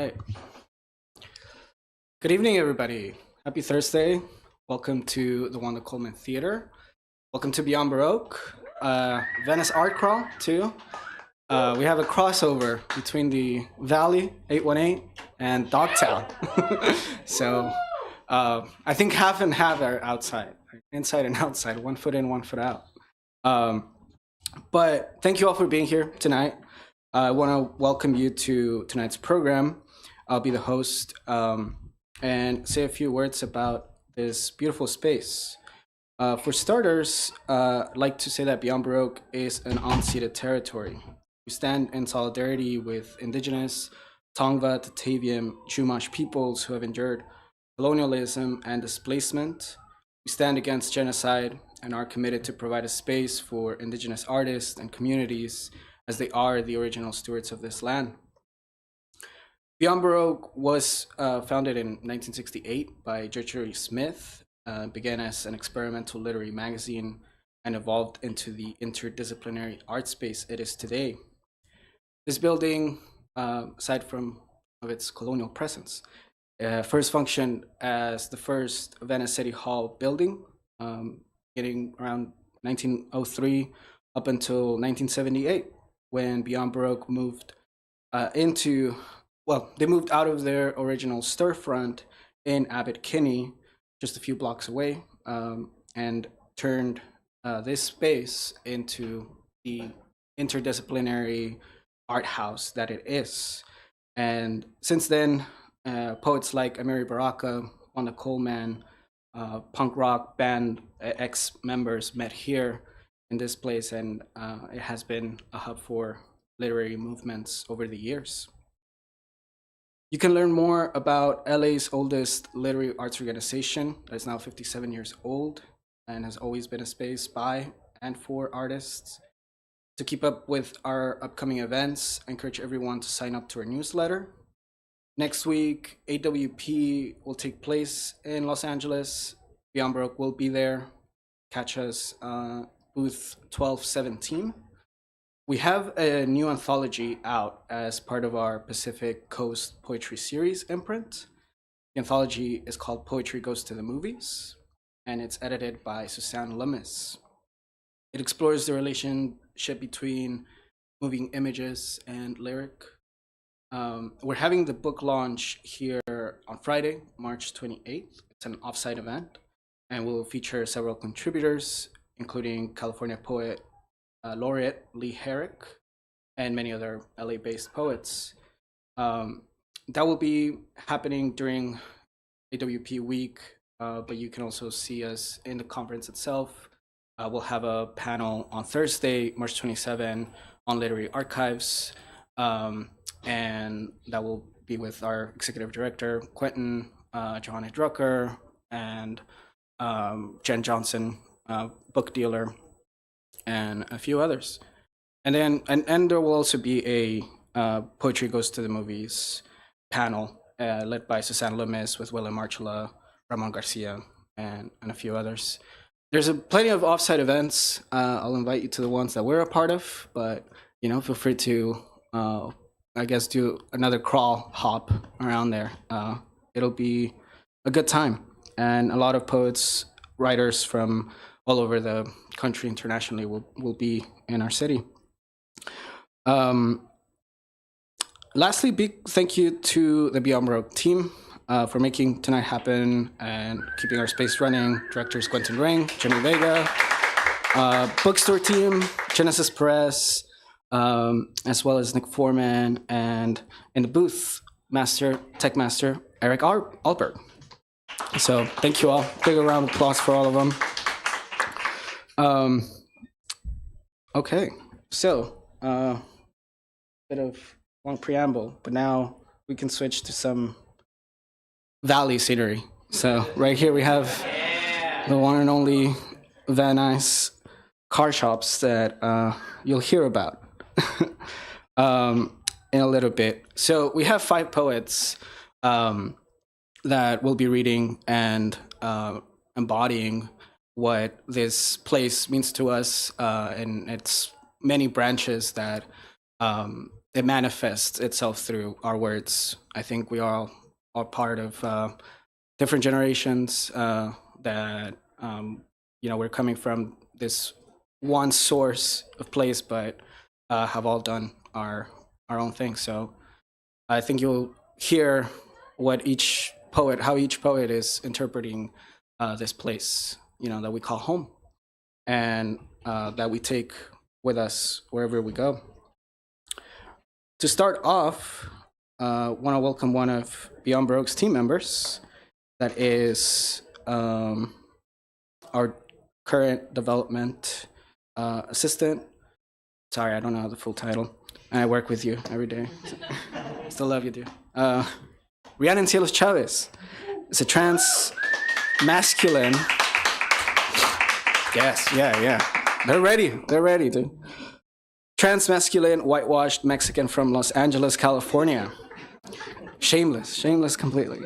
right. Good evening, everybody. Happy Thursday. Welcome to the Wanda Coleman Theater. Welcome to Beyond Baroque. Venice Art Crawl, too. We have a crossover between the Valley 818 and Dogtown. So I think half and half are outside, inside and outside, 1 foot in, 1 foot out. But thank you all for being here tonight. I want to welcome you to tonight's program. I'll be the host and say a few words about this beautiful space. For starters, I'd like to say that Beyond Baroque is an unceded territory. We stand in solidarity with indigenous, Tongva, Tataviam, Chumash peoples who have endured colonialism and displacement. We stand against genocide and are committed to provide a space for indigenous artists and communities as they are the original stewards of this land. Beyond Baroque was founded in 1968 by Gertrude Smith, began as an experimental literary magazine, and evolved into the interdisciplinary art space it is today. This building, aside from its colonial presence, first functioned as the first Venice City Hall building, getting around 1903 up until 1978, when Beyond Baroque moved they moved out of their original storefront in Abbot Kinney, just a few blocks away, and turned this space into the interdisciplinary art house that it is. And since then, poets like Amiri Baraka, Wanda Coleman, punk rock band ex-members met here in this place, and it has been a hub for literary movements over the years. You can learn more about LA's oldest literary arts organization that is now 57 years old and has always been a space by and for artists. To keep up with our upcoming events, I encourage everyone to sign up to our newsletter. Next week, AWP will take place in Los Angeles. Beyond Baroque will be there. Catch us booth 1217. We have a new anthology out as part of our Pacific Coast Poetry Series imprint. The anthology is called Poetry Goes to the Movies, and it's edited by Suzanne Lummis. It explores the relationship between moving images and lyric. We're having the book launch here on Friday, March 28th. It's an offsite event, and we'll feature several contributors, including California poet laureate Lee Herrick and many other LA-based poets. That will be happening during AWP week, but you can also see us in the conference itself. We'll have a panel on Thursday, March 27, on literary archives, and that will be with our executive director, Quentin, Johanna Drucker, and Jen Johnson, book dealer, and a few others. And then and there will also be a Poetry Goes to the Movies panel led by Suzanne Lummis with Willem Marchula, Ramon Garcia, and a few others. There's plenty of offsite events. I'll invite you to the ones that we're a part of, but feel free to do another crawl hop around there. It'll be a good time, and a lot of poets, writers from all over the country internationally will be in our city. Lastly, big thank you to the Beyond Baroque team for making tonight happen and keeping our space running. Directors Quentin Ring, Jenny Vega, bookstore team, Genesis Press, as well as Nick Foreman, and in the booth, tech master, Eric Alberg. So thank you all. Big round of applause for all of them. Okay, so bit of long preamble, but now we can switch to some valley scenery. So right here we have the one and only Van Nuys car shops that you'll hear about in a little bit. So we have 5 poets that will be reading and embodying what this place means to us and its many branches that it manifests itself through our words. I think we all are part of different generations that we're coming from this one source of place, but have all done our own thing. So I think you'll hear what how each poet is interpreting this place, that we call home, and that we take with us wherever we go. To start off, want to welcome one of Beyond Baroque's team members. That is our current development assistant. Sorry, I don't know the full title. And I work with you every day. Still love you, dude. Rhiannon Cielos Chavez is a trans masculine. Yes, yeah. They're ready, dude. Trans masculine, whitewashed Mexican from Los Angeles, California. Shameless completely.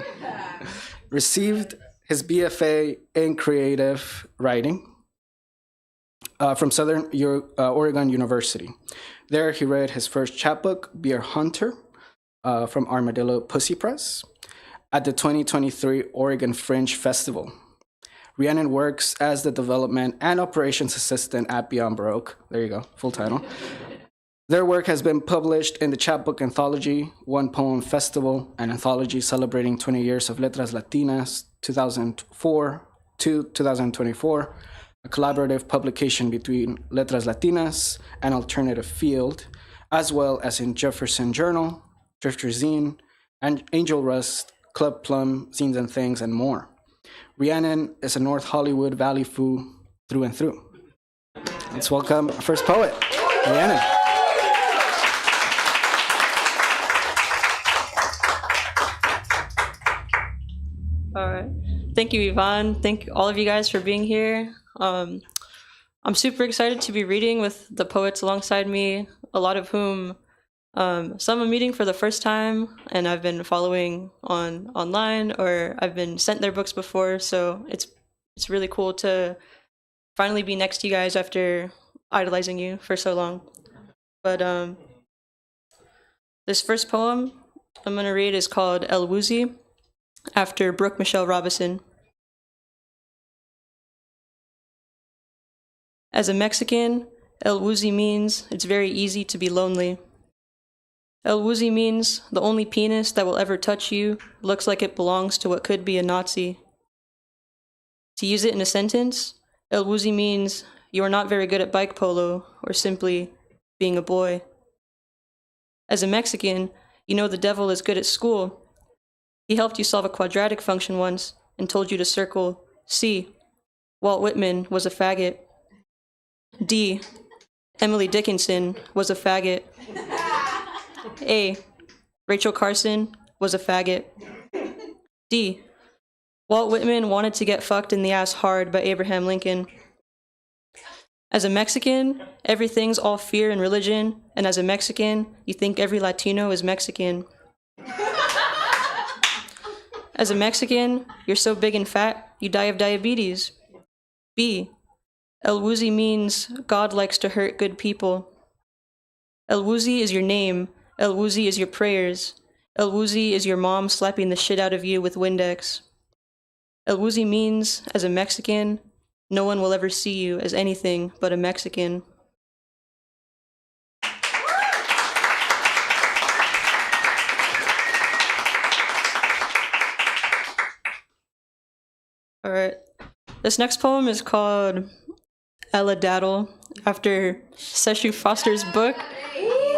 Received his BFA in creative writing from Southern Oregon University. There he read his first chapbook, Beer Hunter, from Armadillo Pussy Press at the 2023 Oregon Fringe Festival. Rhiannon works as the development and operations assistant at Beyond Baroque. There you go, full title. Their work has been published in the Chapbook Anthology, One Poem Festival, an anthology celebrating 20 years of Letras Latinas, 2004 to 2024, a collaborative publication between Letras Latinas and Alternative Field, as well as in Jefferson Journal, Drifter Zine, and Angel Rust, Club Plum, Zines and Things, and more. Rhiannon is a North Hollywood Valley foo through and through. Let's welcome our first poet, Rhiannon. All right. Thank you, Iván. Thank all of you guys for being here. I'm super excited to be reading with the poets alongside me, a lot of whom some I'm meeting for the first time, and I've been following online, or I've been sent their books before, so it's really cool to finally be next to you guys after idolizing you for so long. But this first poem I'm going to read is called El Woozy, after Brooke Michelle Robinson. As a Mexican, El Woozy means it's very easy to be lonely. El Woozy means the only penis that will ever touch you looks like it belongs to what could be a Nazi. To use it in a sentence, El Woozy means you are not very good at bike polo or simply being a boy. As a Mexican, you know the devil is good at school. He helped you solve a quadratic function once and told you to circle C. Walt Whitman was a faggot. D. Emily Dickinson was a faggot. A. Rachel Carson was a faggot. D. Walt Whitman wanted to get fucked in the ass hard by Abraham Lincoln. As a Mexican, everything's all fear and religion, and as a Mexican, you think every Latino is Mexican. As a Mexican, you're so big and fat, you die of diabetes. B. El Woozy means God likes to hurt good people. El Woozy is your name. El Woozy is your prayers. El Woozy is your mom slapping the shit out of you with Windex. El Woozy means, as a Mexican, no one will ever see you as anything but a Mexican. All right. This next poem is called Ella Daddle, after Seshu Foster's book,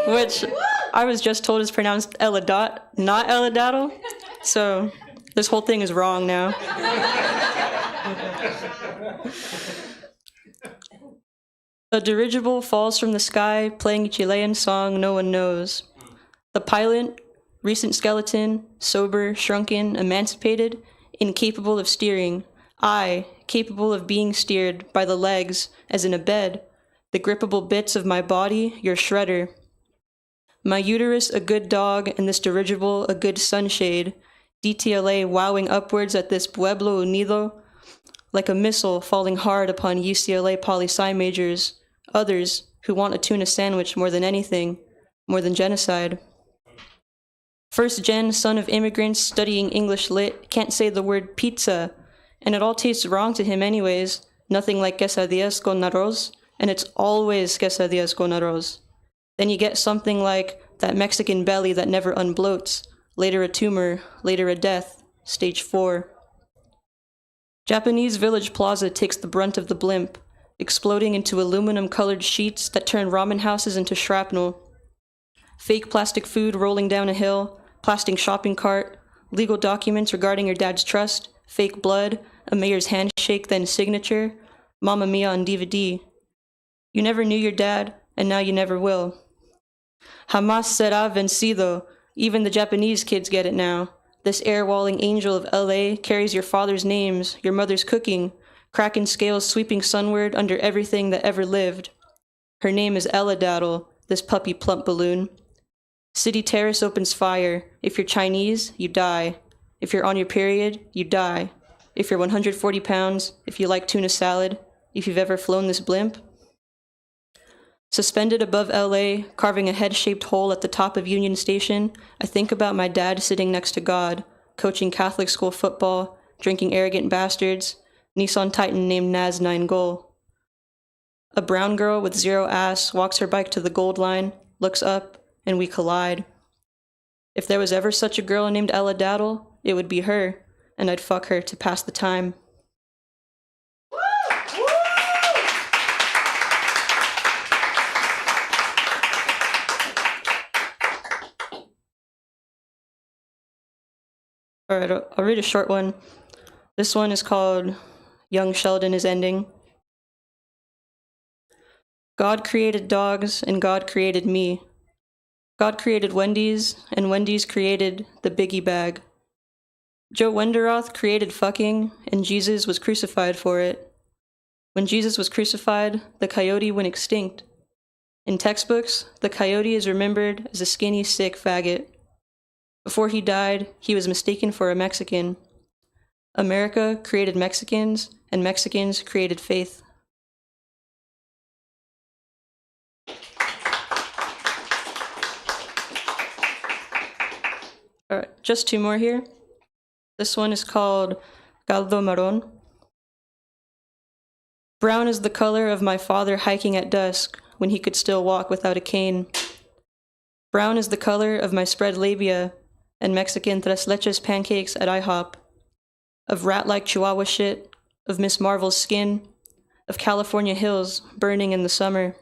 which I was just told is pronounced Ella Dot, not Ella Daddle. So this whole thing is wrong now. A dirigible falls from the sky, playing a Chilean song no one knows. The pilot, recent skeleton, sober, shrunken, emancipated, incapable of steering. I, capable of being steered by the legs, as in a bed. The grippable bits of my body, your shredder. My uterus a good dog, and this dirigible a good sunshade. DTLA wowing upwards at this Pueblo Unido, like a missile falling hard upon UCLA poli-sci majors, others who want a tuna sandwich more than anything, more than genocide. First gen son of immigrants studying English lit can't say the word pizza, and it all tastes wrong to him anyways. Nothing like quesadillas con arroz, and it's always quesadillas con arroz. Then you get something like that Mexican belly that never unbloats, later a tumor, later a death, stage 4. Japanese Village Plaza takes the brunt of the blimp, exploding into aluminum-colored sheets that turn ramen houses into shrapnel. Fake plastic food rolling down a hill, plastic shopping cart, legal documents regarding your dad's trust, fake blood, a mayor's handshake, then signature, Mamma Mia on DVD. You never knew your dad, and now you never will. Jamás será vencido. Even the Japanese kids get it now. This air-walling angel of LA carries your father's names, your mother's cooking, kraken scales sweeping sunward under everything that ever lived. Her name is Ella Daddle, this puppy plump balloon. City Terrace opens fire. If you're Chinese, you die. If you're on your period, you die. If you're 140 pounds, if you like tuna salad, if you've ever flown this blimp. Suspended above LA, carving a head-shaped hole at the top of Union Station, I think about my dad sitting next to God, coaching Catholic school football, drinking arrogant bastards, Nissan Titan named Naz 9 Goal. A brown girl with zero ass walks her bike to the gold line, looks up, and we collide. If there was ever such a girl named Ella Daddle, it would be her, and I'd fuck her to pass the time. All right, I'll read a short one. This one is called Young Sheldon is Ending. God created dogs, and God created me. God created Wendy's, and Wendy's created the biggie bag. Joe Wenderoth created fucking, and Jesus was crucified for it. When Jesus was crucified, the coyote went extinct. In textbooks, the coyote is remembered as a skinny, sick faggot. Before he died, he was mistaken for a Mexican. America created Mexicans, and Mexicans created faith. All right, just two more here. This one is called Caldo Marron. Brown is the color of my father hiking at dusk when he could still walk without a cane. Brown is the color of my spread labia and Mexican tres leches pancakes at IHOP, of rat-like Chihuahua shit, of Miss Marvel's skin, of California hills burning in the summer.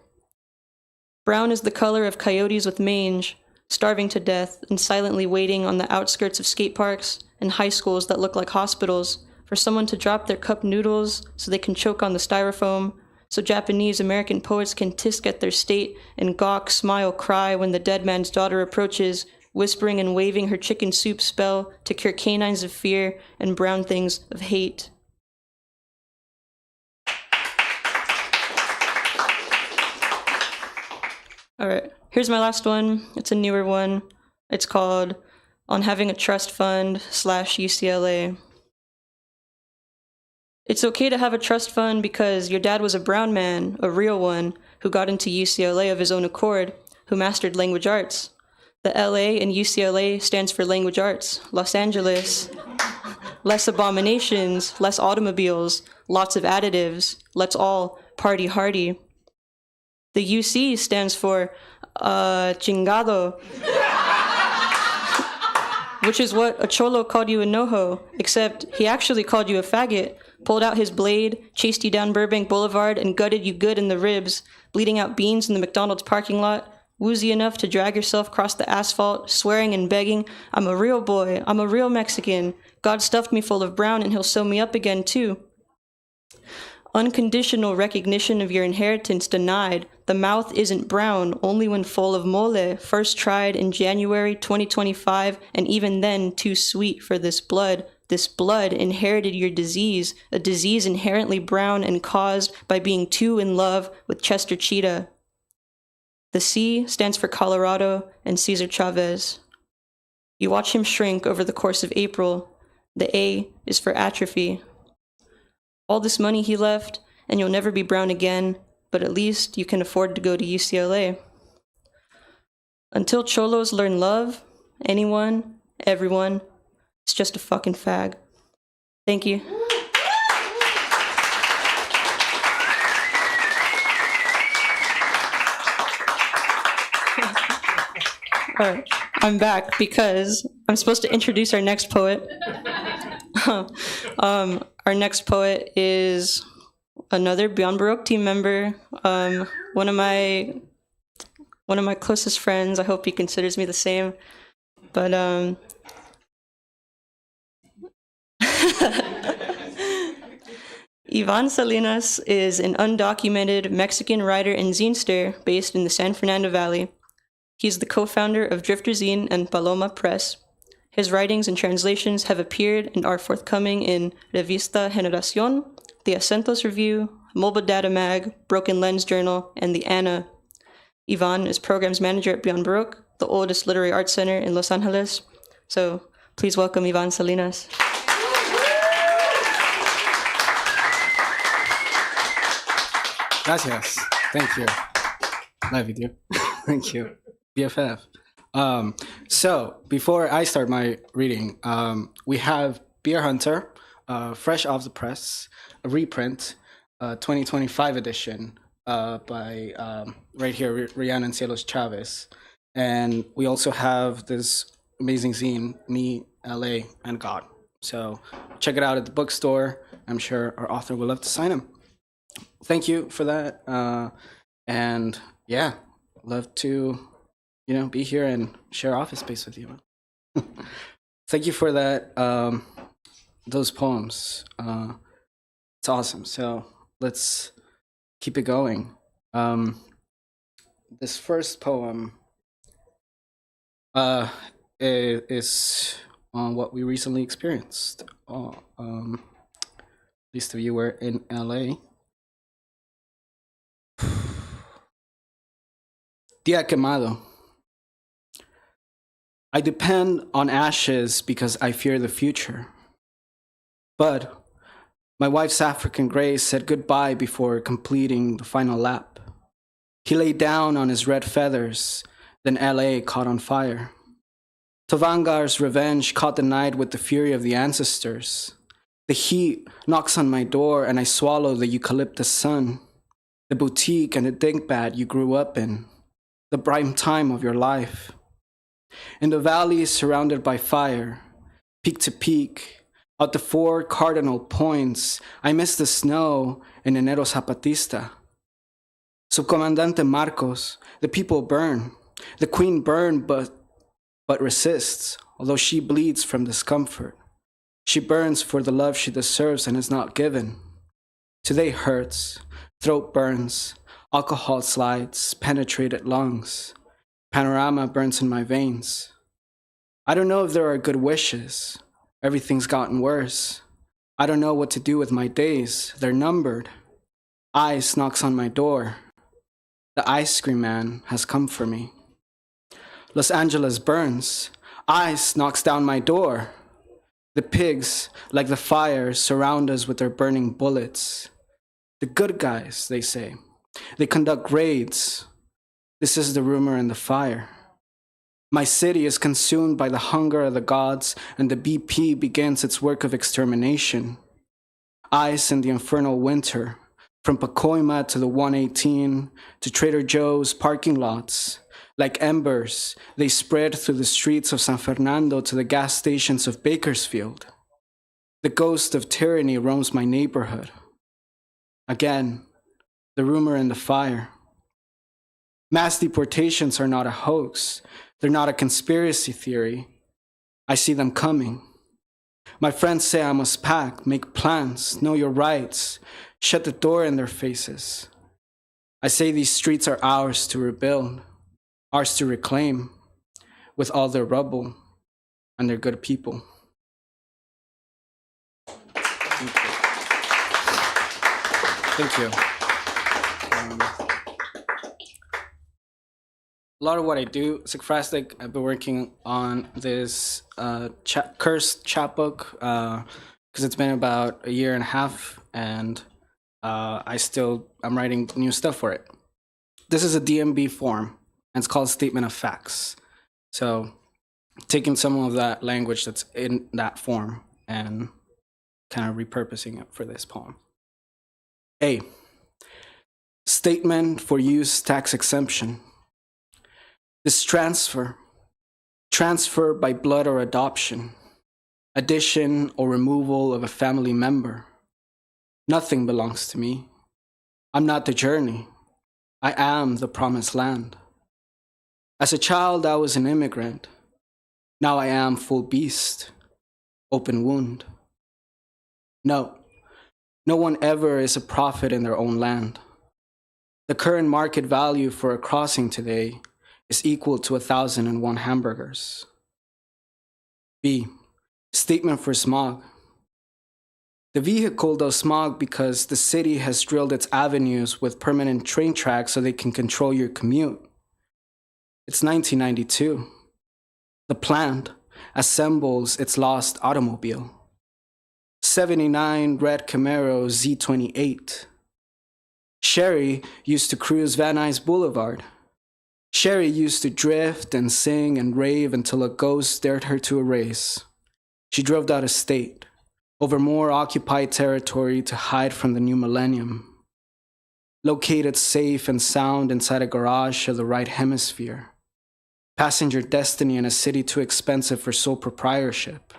Brown is the color of coyotes with mange, starving to death and silently waiting on the outskirts of skate parks and high schools that look like hospitals for someone to drop their cup noodles so they can choke on the styrofoam, so Japanese American poets can tisk at their state and gawk, smile, cry when the dead man's daughter approaches, whispering and waving her chicken soup spell to cure canines of fear and brown things of hate. All right, here's my last one. It's a newer one. It's called On Having a Trust Fund / UCLA. It's okay to have a trust fund because your dad was a brown man, a real one, who got into UCLA of his own accord, who mastered language arts. The LA in UCLA stands for language arts. Los Angeles, less abominations, less automobiles, lots of additives. Let's all party hardy. The UC stands for chingado, which is what a cholo called you in NoHo, except he actually called you a faggot, pulled out his blade, chased you down Burbank Boulevard, and gutted you good in the ribs, bleeding out beans in the McDonald's parking lot, woozy enough to drag yourself across the asphalt, swearing and begging, I'm a real boy, I'm a real Mexican. God stuffed me full of brown and he'll sew me up again too. Unconditional recognition of your inheritance denied. The mouth isn't brown, only when full of mole, first tried in January 2025, and even then too sweet for this blood. This blood inherited your disease, a disease inherently brown and caused by being too in love with Chester Cheetah. The C stands for Colorado and Cesar Chavez. You watch him shrink over the course of April. The A is for atrophy. All this money he left, and you'll never be brown again, but at least you can afford to go to UCLA. Until cholos learn love, anyone, everyone, it's just a fucking fag. Thank you. All right, I'm back because I'm supposed to introduce our next poet. Our next poet is another Beyond Baroque team member, one of my closest friends. I hope he considers me the same. But Iván Salinas is an undocumented Mexican writer and zinester based in the San Fernando Valley. He's the co-founder of Drifter Zine and Paloma Press. His writings and translations have appeared and are forthcoming in Revista Generación, the Acentos Review, Mobile Data Mag, Broken Lens Journal, and the Anna. Iván is programs manager at Beyond Baroque, the oldest literary arts center in Los Angeles. So please welcome Iván Salinas. Gracias. Thank you. Love you, dude. Thank you. BFF. So before I start my reading, we have Beer Hunter, fresh off the press, a reprint, 2025 edition by right here, Rhiannon and Cielos Chavez. And we also have this amazing zine, Me, LA, and God. So check it out at the bookstore. I'm sure our author will love to sign him. Thank you for that. And yeah, love to, be here and share office space with you. Thank you for that, those poems. It's awesome. So let's keep it going. This first poem is on what we recently experienced. At least of you were in LA. Día quemado. I depend on ashes because I fear the future. But my wife's African Grace said goodbye before completing the final lap. He lay down on his red feathers, then LA caught on fire. Tavangar's revenge caught the night with the fury of the ancestors. The heat knocks on my door and I swallow the eucalyptus sun, the boutique and the thinkpad you grew up in, the prime time of your life. In the valley surrounded by fire, peak to peak, out the 4 cardinal points, I miss the snow in Enero Zapatista. Subcomandante Marcos, the people burn. The queen burned but resists, although she bleeds from discomfort. She burns for the love she deserves and is not given. Today hurts, throat burns, alcohol slides, penetrated lungs. Panorama burns in my veins. I don't know if there are good wishes. Everything's gotten worse. I don't know what to do with my days. They're numbered. Ice knocks on my door. The ice cream man has come for me. Los Angeles burns. Ice knocks down my door. The pigs, like the fire, surround us with their burning bullets. The good guys, they say. They conduct raids. This is the rumor and the fire. My city is consumed by the hunger of the gods, and the BP begins its work of extermination. Ice in the infernal winter, from Pacoima to the 118, to Trader Joe's parking lots. Like embers, they spread through the streets of San Fernando to the gas stations of Bakersfield. The ghost of tyranny roams my neighborhood. Again, the rumor and the fire. Mass deportations are not a hoax. They're not a conspiracy theory. I see them coming. My friends say I must pack, make plans, know your rights, shut the door in their faces. I say these streets are ours to rebuild, ours to reclaim, with all their rubble and their good people. Thank you. A lot of what I do, Sickfrastic, I've been working on this cursed chapbook because it's been about a year and a half, and I'm writing new stuff for it. This is a DMB form. and it's called Statement of Facts. So taking some of that language that's in that form and kind of repurposing it for this poem. A, statement for use tax exemption. This transfer by blood or adoption, addition or removal of a family member. Nothing belongs to me. I'm not the journey. I am the promised land. As a child, I was an immigrant. Now I am full beast, open wound. No one ever is a prophet in their own land. The current market value for a crossing today is equal to 1,001 hamburgers. B, statement for smog. The vehicle does smog because the city has drilled its avenues with permanent train tracks so they can control your commute. It's 1992. The plant assembles its lost automobile. 79 red Camaro Z28. Sherry used to cruise Van Nuys Boulevard. Sherry used to drift and sing and rave until a ghost dared her to a race. She drove out of state, over more occupied territory to hide from the new millennium. Located safe and sound inside a garage of the right hemisphere. Passenger destiny in a city too expensive for sole proprietorship.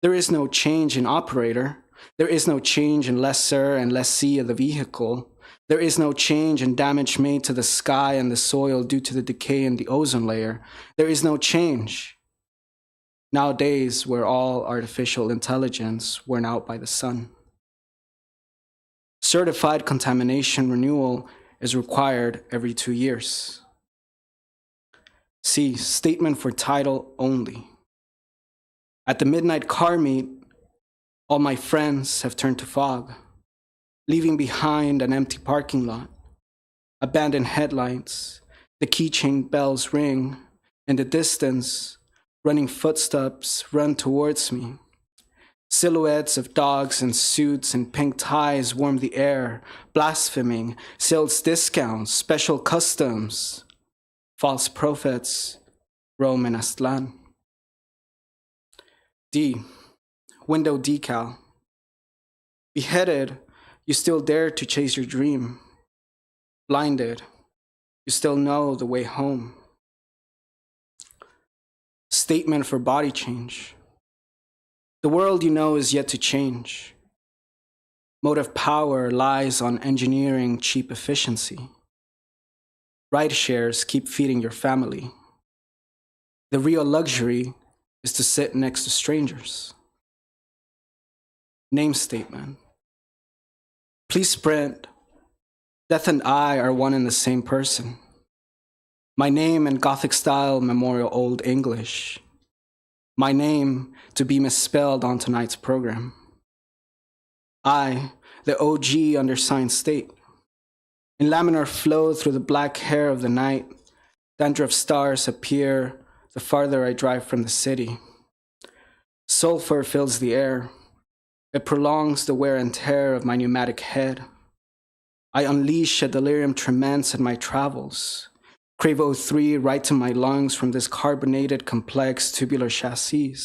There is no change in operator. There is no change in lessor and lessee of the vehicle. There is no change in damage made to the sky and the soil due to the decay in the ozone layer. There is no change. Nowadays, we're all artificial intelligence worn out by the sun. Certified contamination renewal is required every 2 years. C, statement for title only. At the midnight car meet, all my friends have turned to fog, leaving behind an empty parking lot, abandoned headlights, the keychain bells ring, in the distance, running footsteps run towards me. Silhouettes of dogs in suits and pink ties warm the air, blaspheming, sales discounts, special customs. False prophets roam in Aztlan. D, window decal. Beheaded, you still dare to chase your dream. Blinded, you still know the way home. Statement for body change. The world you know is yet to change. Motive power lies on engineering cheap efficiency. Ride shares keep feeding your family. The real luxury is to sit next to strangers. Name statement. Please print. Death and I are one and the same person. My name in Gothic style Memorial Old English. My name to be misspelled on tonight's program. I, the OG undersigned state. In laminar flow through the black hair of the night, dandruff stars appear the farther I drive from the city. Sulfur fills the air. It prolongs the wear and tear of my pneumatic head. I unleash a delirium tremens in my travels. Crave O3 right to my lungs from this carbonated complex tubular chassis.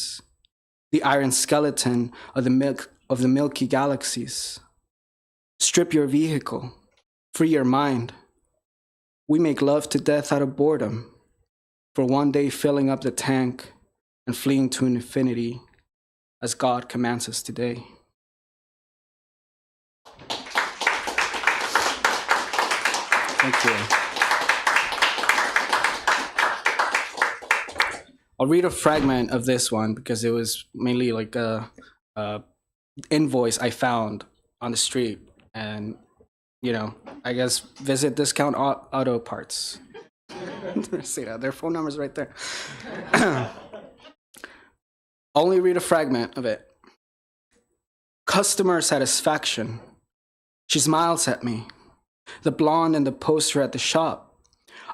The iron skeleton of the milky galaxies. Strip your vehicle. Free your mind. We make love to death out of boredom, for one day filling up the tank and fleeing to infinity as God commands us today. Thank you. I'll read a fragment of this one because it was mainly like a invoice I found on the street, and I guess visit Discount Auto Parts. See that? Their phone number's right there. I'll only read a fragment of it. Customer satisfaction. She smiles at me. The blonde and the poster at the shop.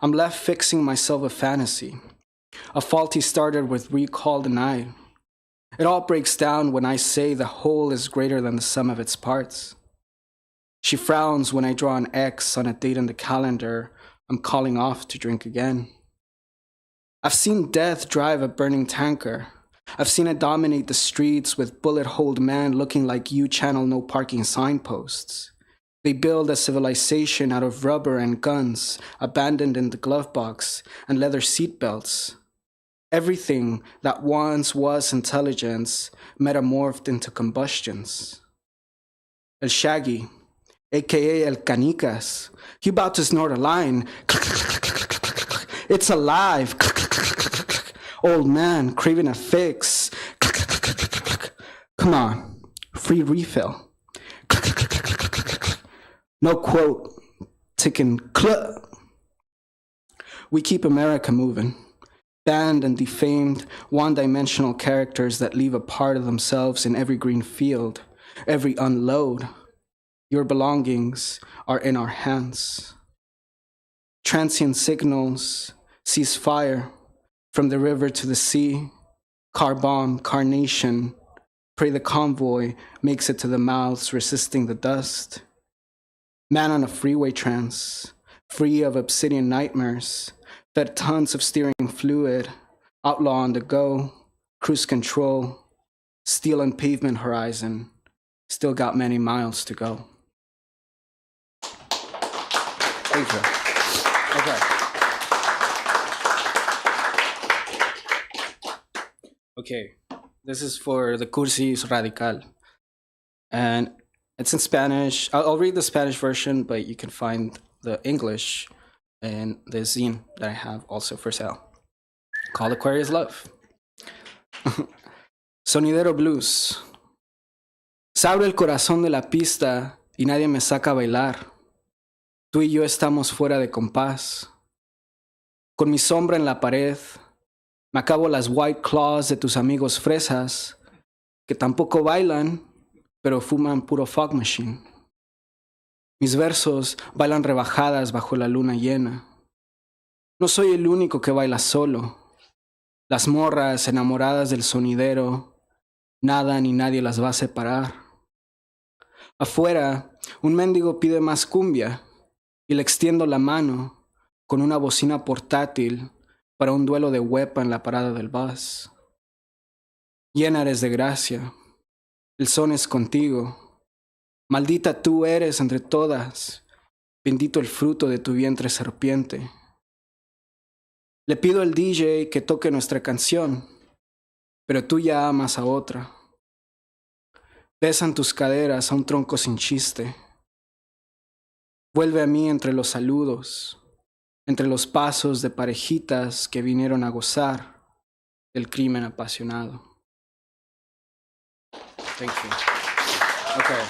I'm left fixing myself a fantasy. A faulty started with recall denied. It all breaks down when I say the whole is greater than the sum of its parts. She frowns when I draw an X on a date in the calendar I'm calling off to drink again. I've seen death drive a burning tanker. I've seen it dominate the streets with bullet-holed men looking like U-Channel no parking signposts. They build a civilization out of rubber and guns, abandoned in the glove box, and leather seatbelts. Everything that once was intelligence metamorphed into combustions. El Shaggy, aka El Canicas, he about to snort a line. It's alive. Old man craving a fix. Come on, free refill. No quote, ticking cluck. We keep America moving. Banned and defamed, one-dimensional characters that leave a part of themselves in every green field, every unload. Your belongings are in our hands. Transient signals, ceasefire, from the river to the sea, car bomb, carnation, pray the convoy makes it to the mouths resisting the dust. Man on a freeway trance, free of obsidian nightmares, fed tons of steering fluid, outlaw on the go, cruise control, steel and pavement horizon, still got many miles to go. Thank you. Okay, this is for the Cursis Radical. And it's in Spanish. I'll read the Spanish version, but you can find the English in the zine that I have also for sale, called Aquarius Love. Sonidero Blues. Se abre el corazón de la pista y nadie me saca a bailar. Tú y yo estamos fuera de compás. Con mi sombra en la pared, me acabo las white claws de tus amigos fresas, que tampoco bailan, pero fuman puro fog machine. Mis versos bailan rebajadas bajo la luna llena. No soy el único que baila solo. Las morras enamoradas del sonidero, nada ni nadie las va a separar. Afuera, un mendigo pide más cumbia y le extiendo la mano con una bocina portátil para un duelo de huepa en la parada del bus. Llena eres de gracia, el son es contigo. Maldita tú eres entre todas, bendito el fruto de tu vientre serpiente. Le pido al DJ que toque nuestra canción, pero tú ya amas a otra. Besan tus caderas a un tronco sin chiste. Vuelve a mí entre los saludos, entre los pasos de parejitas que vinieron a gozar del crimen apasionado. Thank you. Okay.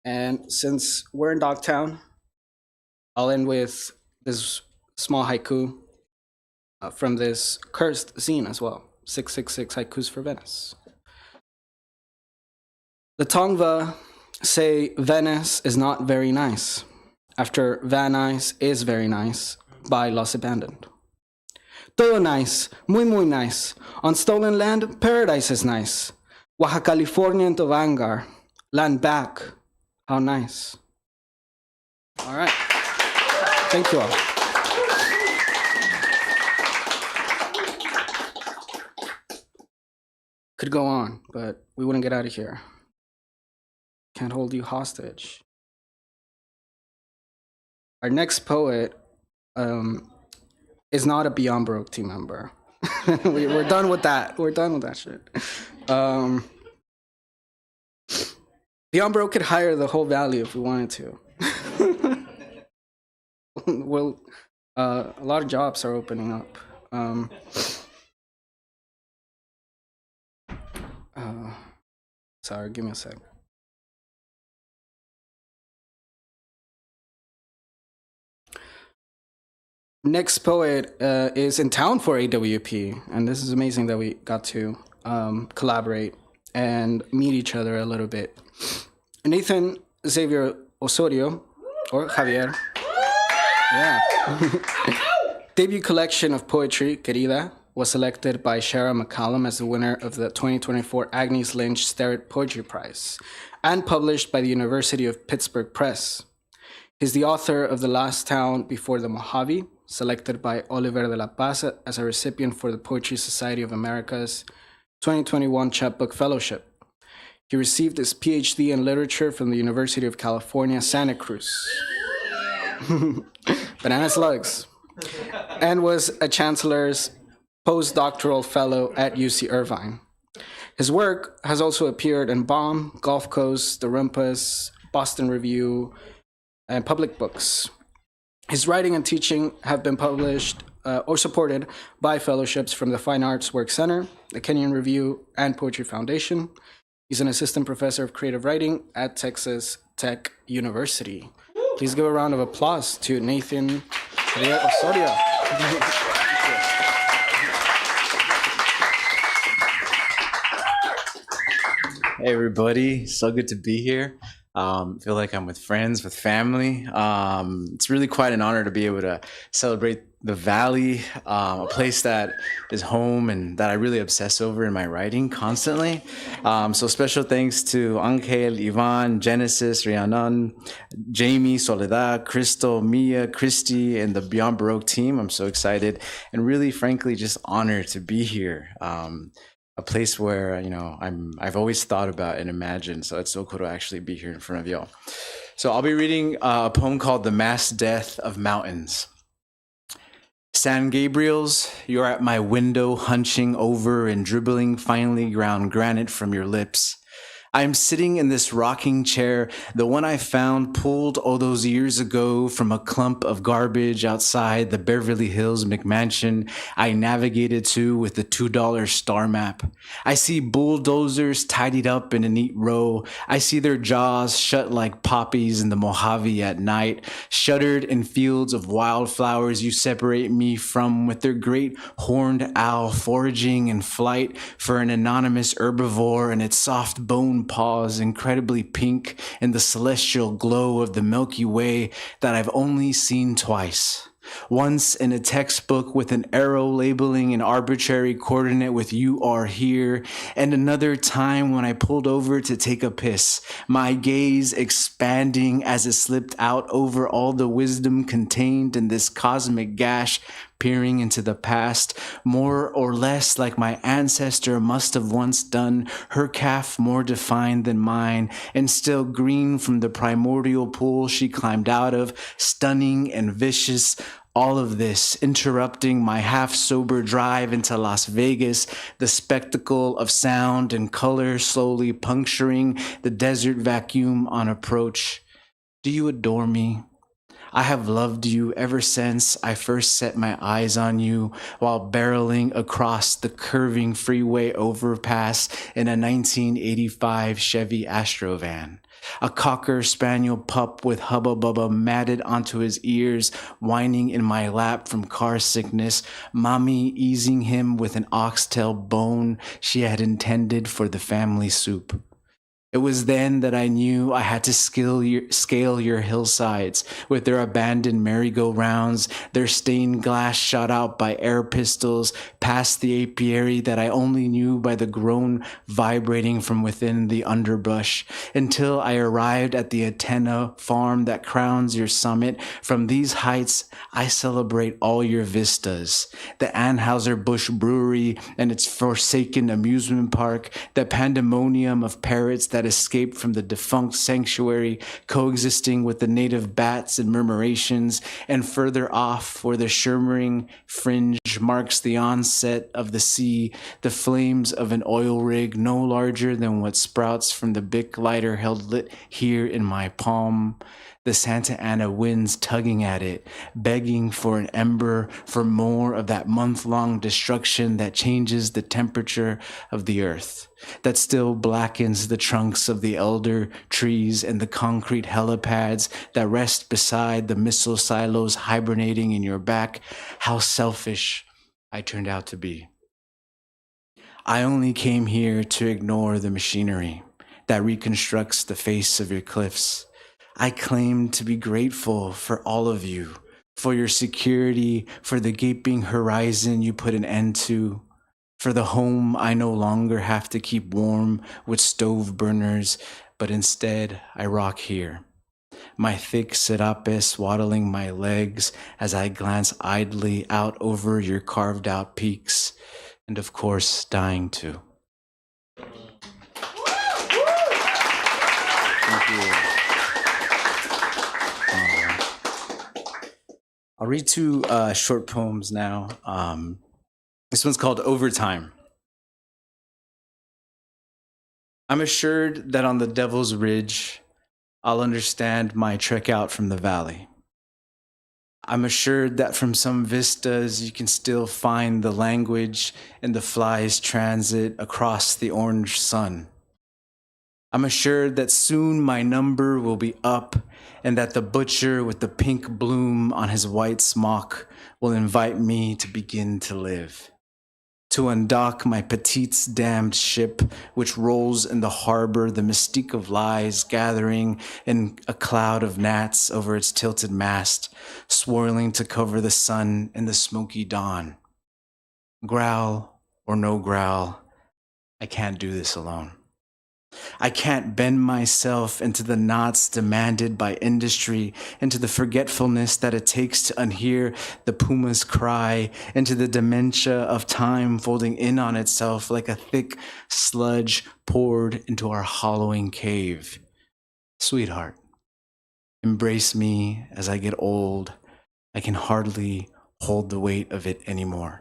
And since we're in Dogtown, I'll end with this small haiku from this cursed zine as well, 666 Haikus for Venice. The Tongva say Venice is not very nice, after Van Nuys is very nice by Los Abandoned. Todo nice, muy muy nice. On stolen land, paradise is nice. Baja California into Vanguard, land back, how nice. All right, thank you all. Could go on, but we wouldn't get out of here. Can't hold you hostage. Our next poet is not a Beyond Baroque team member. We're done with that. We're done with that shit. Beyond Baroque could hire the whole valley if we wanted to. Well, a lot of jobs are opening up. Sorry, give me a sec. Next poet is in town for AWP, and this is amazing that we got to collaborate and meet each other a little bit. Nathan Xavier Osorio, or Javier, yeah. Debut collection of poetry, Querida, was selected by Shara McCallum as the winner of the 2024 Agnes Lynch Starrett Poetry Prize and published by the University of Pittsburgh Press. He's the author of The Last Town Before the Mojave, selected by Oliver de la Paz as a recipient for the Poetry Society of America's 2021 Chapbook Fellowship. He received his PhD in literature from the University of California, Santa Cruz. Banana slugs. And was a chancellor's postdoctoral fellow at UC Irvine. His work has also appeared in Bomb, Gulf Coast, The Rumpus, Boston Review, and Public Books. His writing and teaching have been published or supported by fellowships from the Fine Arts Work Center, the Kenyon Review, and Poetry Foundation. He's an assistant professor of creative writing at Texas Tech University. Please give a round of applause to Nathan Xavier Osorio. Hey everybody, so good to be here. Feel like I'm with friends, with family. It's really quite an honor to be able to celebrate the Valley, a place that is home and that I really obsess over in my writing constantly. So special thanks to Angel, Iván, Genesis, Rhiannon, Jamie, Soledad, Crystal, Mia, Christy, and the Beyond Baroque team. I'm so excited and really, frankly, just honored to be here. A place where, I've always thought about and imagined. So it's so cool to actually be here in front of y'all. So I'll be reading a poem called The Mass Death of Mountains. San Gabriel's, you're at my window hunching over and dribbling finely ground granite from your lips. I'm sitting in this rocking chair, the one I found pulled all those years ago from a clump of garbage outside the Beverly Hills McMansion I navigated to with the $2 star map. I see bulldozers tidied up in a neat row. I see their jaws shut like poppies in the Mojave at night, shuttered in fields of wildflowers you separate me from with their great horned owl foraging in flight for an anonymous herbivore and its soft bone paws incredibly pink in the celestial glow of the Milky Way that I've only seen twice. Once in a textbook with an arrow labeling an arbitrary coordinate with "you are here," and another time when I pulled over to take a piss, my gaze expanding as it slipped out over all the wisdom contained in this cosmic gash, peering into the past, more or less like my ancestor must have once done, her calf more defined than mine, and still green from the primordial pool she climbed out of, stunning and vicious. All of this interrupting my half-sober drive into Las Vegas, the spectacle of sound and color slowly puncturing the desert vacuum on approach. Do you adore me? I have loved you ever since I first set my eyes on you while barreling across the curving freeway overpass in a 1985 Chevy Astrovan. A cocker spaniel pup with Hubba Bubba matted onto his ears, whining in my lap from car sickness, mommy easing him with an oxtail bone she had intended for the family soup. It was then that I knew I had to scale your hillsides with their abandoned merry-go-rounds, their stained glass shot out by air pistols, past the apiary that I only knew by the groan vibrating from within the underbrush, until I arrived at the Atena farm that crowns your summit. From these heights, I celebrate all your vistas, the Anheuser-Busch Brewery and its forsaken amusement park, the pandemonium of parrots that escaped from the defunct sanctuary, coexisting with the native bats and murmurations, and further off, where the shimmering fringe marks the onset of the sea, the flames of an oil rig no larger than what sprouts from the Bic lighter held lit here in my palm. The Santa Ana winds tugging at it, begging for an ember, for more of that month-long destruction that changes the temperature of the earth, that still blackens the trunks of the elder trees and the concrete helipads that rest beside the missile silos hibernating in your back. How selfish I turned out to be. I only came here to ignore the machinery that reconstructs the face of your cliffs. I claim to be grateful for all of you, for your security, for the gaping horizon you put an end to, for the home I no longer have to keep warm with stove burners, but instead I rock here. My thick serape swaddling my legs as I glance idly out over your carved out peaks, and of course, dying too. Thank you. I'll read two short poems now. This one's called Overtime. I'm assured that on the Devil's Ridge, I'll understand my trek out from the valley. I'm assured that from some vistas you can still find the language in the fly's transit across the orange sun. I'm assured that soon my number will be up and that the butcher with the pink bloom on his white smock will invite me to begin to live. To undock my petite's damned ship, which rolls in the harbor, the mystique of lies gathering in a cloud of gnats over its tilted mast, swirling to cover the sun in the smoky dawn. Growl or no growl, I can't do this alone. I can't bend myself into the knots demanded by industry, into the forgetfulness that it takes to unhear the puma's cry, into the dementia of time folding in on itself like a thick sludge poured into our hollowing cave. Sweetheart, embrace me as I get old. I can hardly hold the weight of it anymore.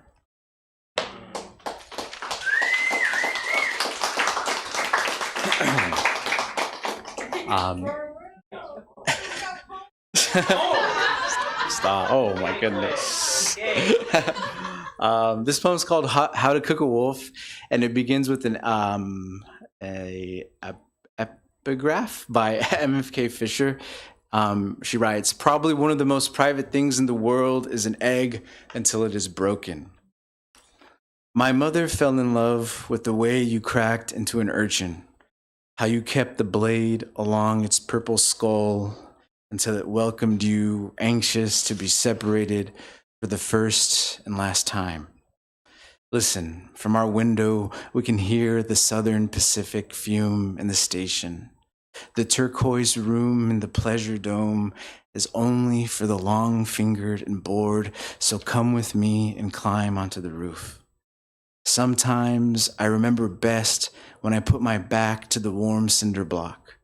Stop. Oh my goodness. This poem's called How to Cook a Wolf, and it begins with an epigraph by MFK Fisher. She writes, "Probably one of the most private things in the world is an egg until it is broken. My mother fell in love with the way you cracked into an urchin. How you kept the blade along its purple skull until it welcomed you, anxious to be separated for the first and last time. Listen, from our window, we can hear the Southern Pacific fume in the station. The turquoise room in the pleasure dome is only for the long-fingered and bored, so come with me and climb onto the roof. Sometimes I remember best when I put my back to the warm cinder block.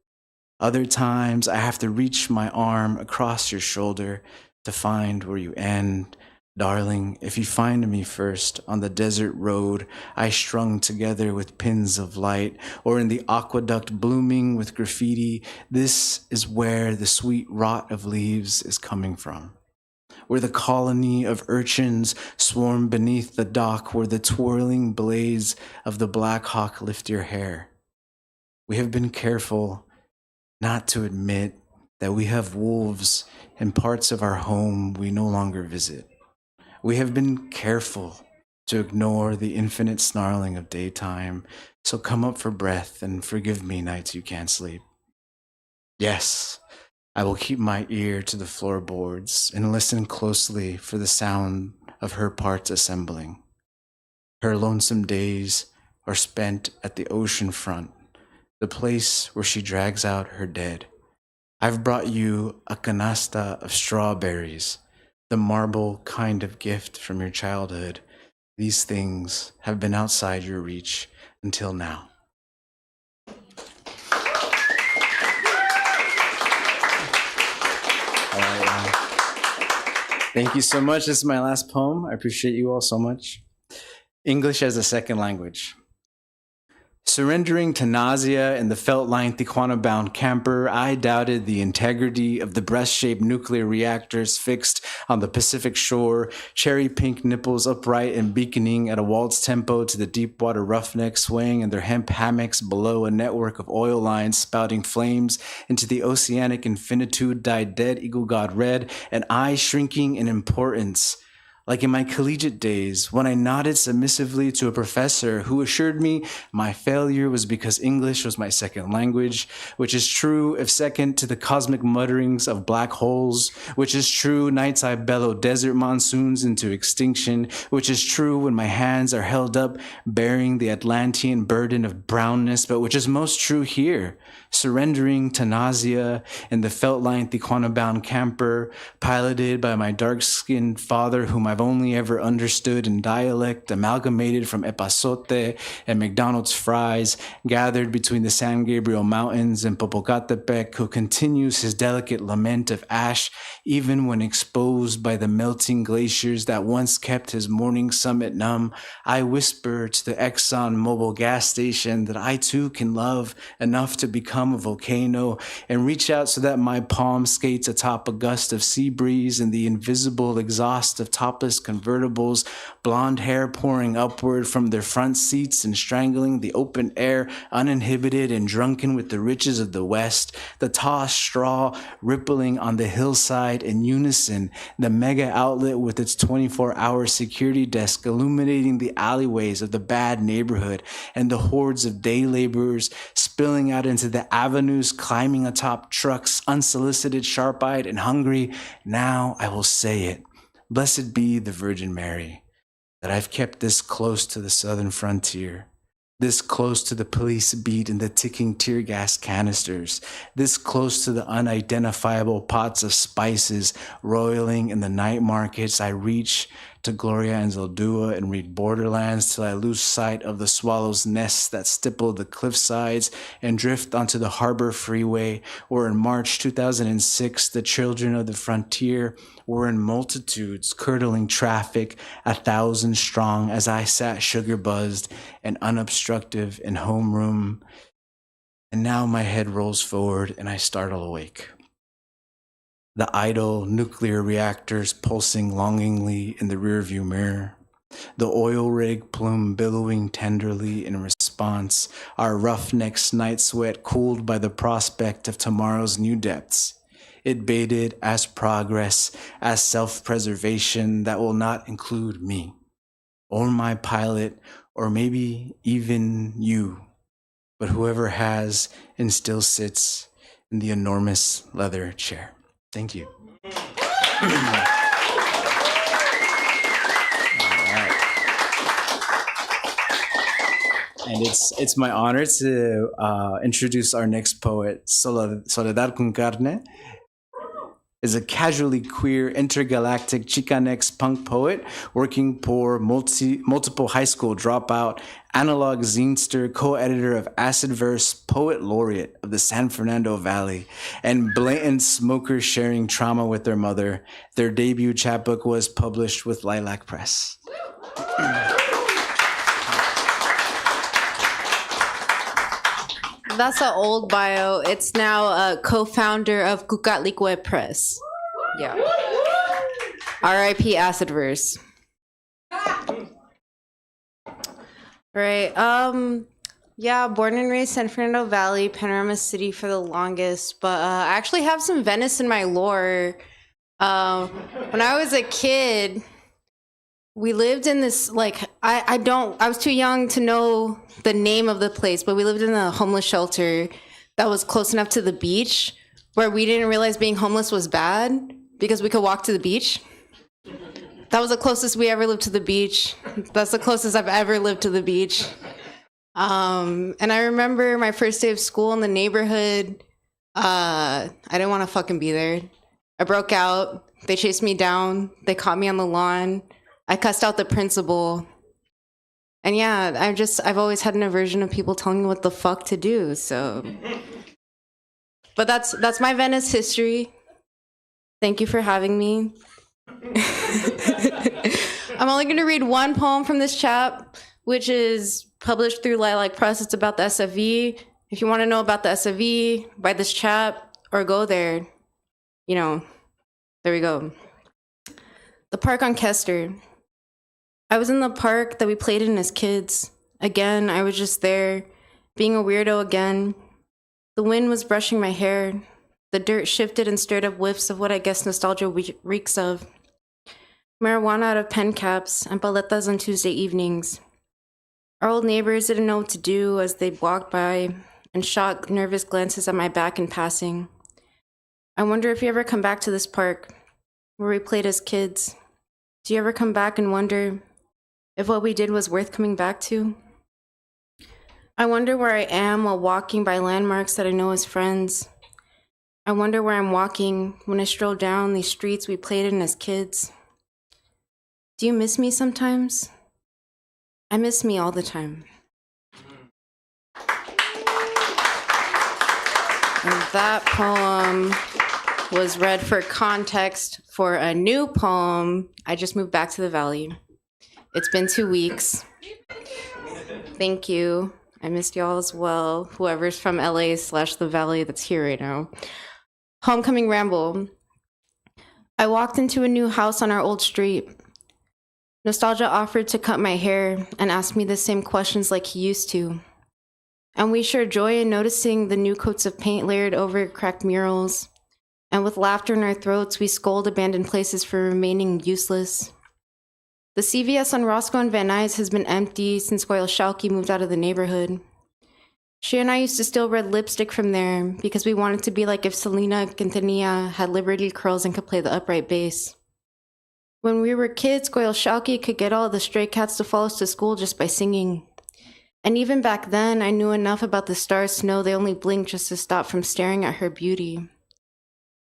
Other times I have to reach my arm across your shoulder to find where you end. Darling, if you find me first on the desert road I strung together with pins of light, or in the aqueduct blooming with graffiti, this is where the sweet rot of leaves is coming from. Where the colony of urchins swarm beneath the dock, where the twirling blades of the Black Hawk lift your hair. We have been careful not to admit that we have wolves in parts of our home we no longer visit. We have been careful to ignore the infinite snarling of daytime, so come up for breath and forgive me nights you can't sleep. Yes, I will keep my ear to the floorboards and listen closely for the sound of her parts assembling. Her lonesome days are spent at the ocean front, the place where she drags out her dead. I've brought you a canasta of strawberries, the marble kind of gift from your childhood. These things have been outside your reach until now. Thank you so much. This is my last poem. I appreciate you all so much. English as a second language. Surrendering to nausea in the felt-lined Tijuana-bound camper, I doubted the integrity of the breast-shaped nuclear reactors fixed on the Pacific shore, cherry-pink nipples upright and beaconing at a waltz tempo to the deep-water roughnecks swaying in their hemp hammocks below a network of oil lines spouting flames into the oceanic infinitude dyed dead eagle god red, and I shrinking in importance like in my collegiate days when I nodded submissively to a professor who assured me my failure was because English was my second language, which is true if second to the cosmic mutterings of black holes, which is true nights I bellow desert monsoons into extinction, which is true when my hands are held up bearing the Atlantean burden of brownness, but which is most true here, surrendering to nausea in the felt-lined Tijuana-bound camper, piloted by my dark-skinned father whom I've only ever understood in dialect amalgamated from epazote and McDonald's fries, gathered between the San Gabriel Mountains and Popocatepec, who continues his delicate lament of ash even when exposed by the melting glaciers that once kept his morning summit numb. I whisper to the Exxon Mobil gas station that I too can love enough to become a volcano and reach out so that my palm skates atop a gust of sea breeze and the invisible exhaust of topless convertibles, blonde hair pouring upward from their front seats and strangling the open air, uninhibited and drunken with the riches of the West, the tossed straw rippling on the hillside in unison, the mega outlet with its 24-hour security desk illuminating the alleyways of the bad neighborhood, and the hordes of day laborers spilling out into the avenues, climbing atop trucks, unsolicited, sharp-eyed, and hungry. Now I will say it. Blessed be the Virgin Mary, that I've kept this close to the southern frontier, this close to the police beat and the ticking tear gas canisters, this close to the unidentifiable pots of spices roiling in the night markets. I reach to Gloria and Zaldúa and read Borderlands till I lose sight of the swallow's nests that stipple the cliffsides and drift onto the harbor freeway, where in March 2006 the children of the frontier were in multitudes curdling traffic 1,000 strong as I sat sugar-buzzed and unobstructive in homeroom. And now my head rolls forward and I startle awake. The idle nuclear reactors pulsing longingly in the rearview mirror, the oil rig plume billowing tenderly in response, our roughnecks' night sweat cooled by the prospect of tomorrow's new depths. It baited as progress, as self-preservation that will not include me, or my pilot, or maybe even you, but whoever has and still sits in the enormous leather chair. Thank you. All right. And it's my honor to introduce our next poet, Soledad con Carne. Is a casually queer, intergalactic Chicanx punk poet working for multiple high school dropout, analog zinester, co-editor of Acid Verse, poet laureate of the San Fernando Valley, and blatant smokers sharing trauma with their mother. Their debut chapbook was published with Lilac Press. That's an old bio. It's now a co-founder of Yucatec Press. Yeah. R.I.P. Acidverse. Right. Yeah, born and raised San Fernando Valley, Panorama City for the longest, but I actually have some Venice in my lore. When I was a kid, we lived in this, like, I was too young to know the name of the place, but we lived in a homeless shelter that was close enough to the beach where we didn't realize being homeless was bad because we could walk to the beach. That was the closest we ever lived to the beach. That's the closest I've ever lived to the beach. And I remember my first day of school in the neighborhood. I didn't want to fucking be there. I broke out. They chased me down. They caught me on the lawn. I cussed out the principal. And yeah, I've always had an aversion of people telling me what the fuck to do, so. But that's my Venice history. Thank you for having me. I'm only gonna read one poem from this chap, which is published through Lilac Press. It's about the SFV. If you wanna know about the SFV, buy this chap or go there. You know, there we go. The Park on Kester. I was in the park that we played in as kids. Again, I was just there, being a weirdo again. The wind was brushing my hair. The dirt shifted and stirred up whiffs of what I guess nostalgia reeks of. marijuana out of pen caps, and paletas on Tuesday evenings. Our old neighbors didn't know what to do as they walked by and shot nervous glances at my back in passing. I wonder if you ever come back to this park where we played as kids. Do you ever come back and wonder if what we did was worth coming back to? I wonder where I am while walking by landmarks that I know as friends. I wonder where I'm walking when I stroll down these streets we played in as kids. Do you miss me sometimes? I miss me all the time. And that poem was read for context for a new poem. I just moved back to the Valley. It's been 2 weeks. Thank you. I missed y'all as well. Whoever's from LA/the Valley that's here right now. Homecoming ramble. I walked into a new house on our old street. Nostalgia offered to cut my hair and ask me the same questions like he used to. And we shared joy in noticing the new coats of paint layered over cracked murals. And with laughter in our throats, we scold abandoned places for remaining useless. The CVS on Roscoe and Van Nuys has been empty since Goyle Shalky moved out of the neighborhood. She and I used to steal red lipstick from there because we wanted to be like if Selena Quintanilla had Liberty curls and could play the upright bass. When we were kids, Goyle Shalky could get all the stray cats to follow us to school just by singing. And even back then, I knew enough about the stars to know they only blinked just to stop from staring at her beauty.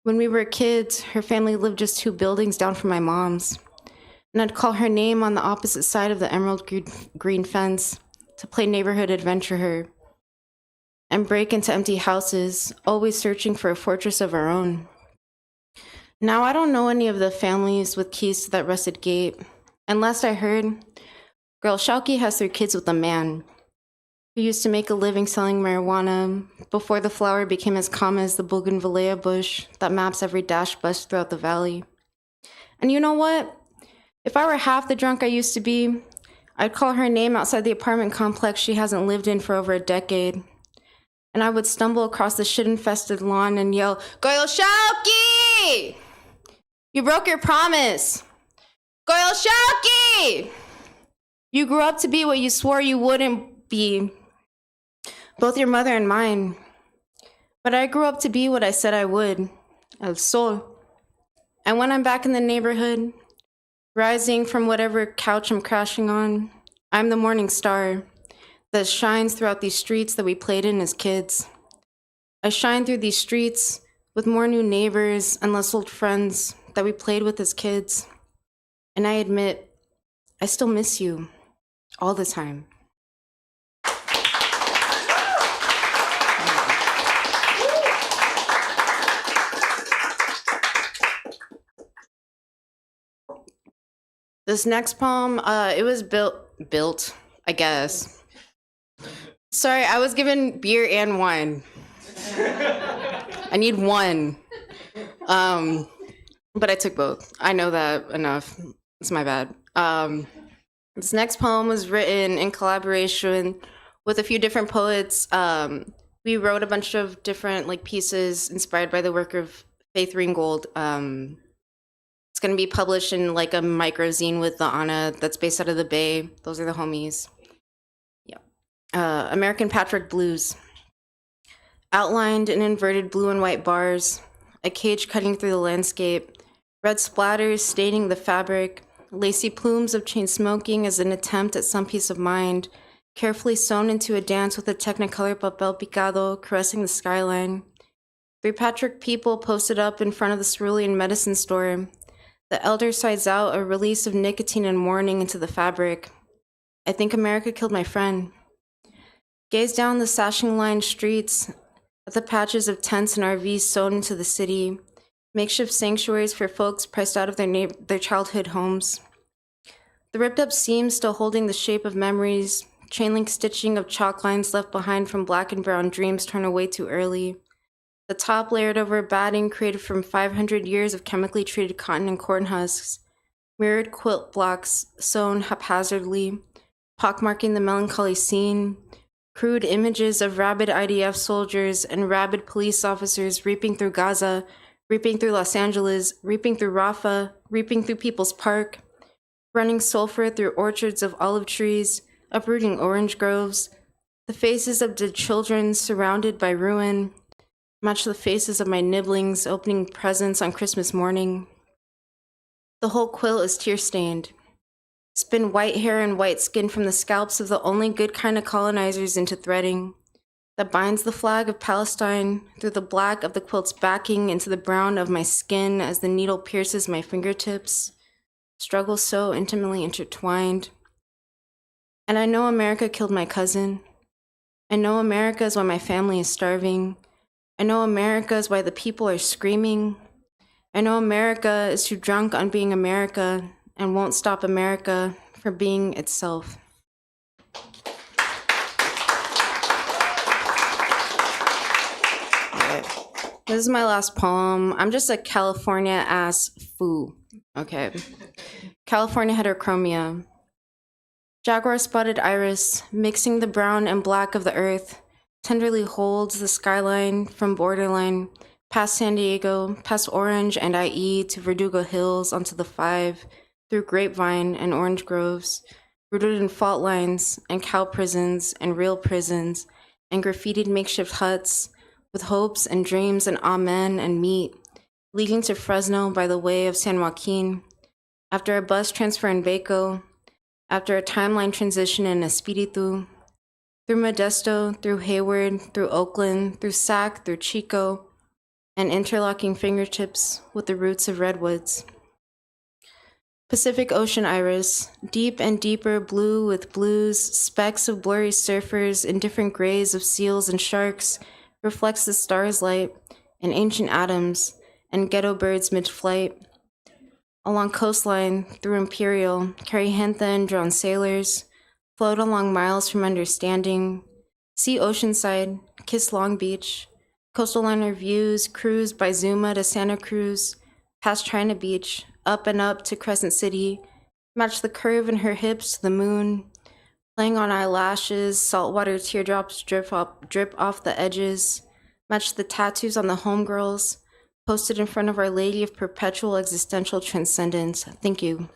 When we were kids, her family lived just 2 buildings down from my mom's. And I'd call her name on the opposite side of the emerald green fence to play neighborhood adventure her and break into empty houses, always searching for a fortress of our own. Now I don't know any of the families with keys to that rusted gate. And last I heard, Goyle Shalky has 3 kids with a man who used to make a living selling marijuana before the flower became as common as the bougainvillea bush that maps every dash bus throughout the valley. And you know what? If I were half the drunk I used to be, I'd call her name outside the apartment complex she hasn't lived in for over a decade. And I would stumble across the shit-infested lawn and yell, "Goyle Shalky! You broke your promise! Goyle Shalky! You grew up to be what you swore you wouldn't be, both your mother and mine. But I grew up to be what I said I would, El Sol. And when I'm back in the neighborhood, rising from whatever couch I'm crashing on, I'm the morning star that shines throughout these streets that we played in as kids. I shine through these streets with more new neighbors and less old friends that we played with as kids. And I admit, I still miss you all the time." This next poem, it was built, I guess. Sorry, I was given beer and wine. I need one. But I took both. I know that enough. It's my bad. This next poem was written in collaboration with a few different poets. We wrote a bunch of different pieces inspired by the work of Faith Ringgold. It's going to be published in a microzine with the Anna that's based out of the Bay. Those are the homies. Yeah. American Patchwork Blues. Outlined in inverted blue and white bars, a cage cutting through the landscape, red splatters staining the fabric, lacy plumes of chain smoking as an attempt at some peace of mind, carefully sewn into a dance with a Technicolor papel picado caressing the skyline. 3 Patchwork people posted up in front of the cerulean medicine store. The elder sides out a release of nicotine and mourning into the fabric. I think America killed my friend. Gaze down the sashing-lined streets at the patches of tents and RVs sewn into the city, makeshift sanctuaries for folks priced out of their childhood homes. The ripped-up seams still holding the shape of memories, chain-link stitching of chalk lines left behind from black and brown dreams torn away too early. The top layered over batting created from 500 years of chemically treated cotton and corn husks, mirrored quilt blocks sewn haphazardly, pockmarking the melancholy scene, crude images of rabid IDF soldiers and rabid police officers reaping through Gaza, reaping through Los Angeles, reaping through Rafa, reaping through People's Park, running sulfur through orchards of olive trees, uprooting orange groves. The faces of dead children surrounded by ruin match the faces of my nibblings opening presents on Christmas morning. The whole quill is tear-stained. Spin white hair and white skin from the scalps of the only good kind of colonizers into threading that binds the flag of Palestine through the black of the quilt's backing into the brown of my skin as the needle pierces my fingertips, struggles so intimately intertwined. And I know America killed my cousin. I know America is why my family is starving. I know America is why the people are screaming. I know America is too drunk on being America and won't stop America from being itself. This is my last poem. I'm just a California-ass foo. Okay. California heterochromia. Jaguar-spotted iris, mixing the brown and black of the earth, tenderly holds the skyline from borderline, past San Diego, past Orange and IE to Verdugo Hills onto the 5, through Grapevine and orange groves, rooted in fault lines and cow prisons and real prisons and graffitied makeshift huts, with hopes and dreams and amen and meat, leading to Fresno by the way of San Joaquin, after a bus transfer in Baco, after a timeline transition in Espiritu, through Modesto, through Hayward, through Oakland, through Sac, through Chico, and interlocking fingertips with the roots of redwoods. Pacific Ocean iris, deep and deeper blue with blues, specks of blurry surfers in different grays of seals and sharks, reflects the star's light and ancient atoms and ghetto birds mid-flight. Along coastline, through Imperial, carry gente and drown sailors, float along miles from understanding, see Oceanside, kiss Long Beach, coastal liner views, cruise by Zuma to Santa Cruz, past China Beach, up and up to Crescent City, match the curve in her hips to the moon, playing on eyelashes, saltwater teardrops drip off the edges, match the tattoos on the homegirls, posted in front of Our Lady of Perpetual Existential Transcendence. Thank you.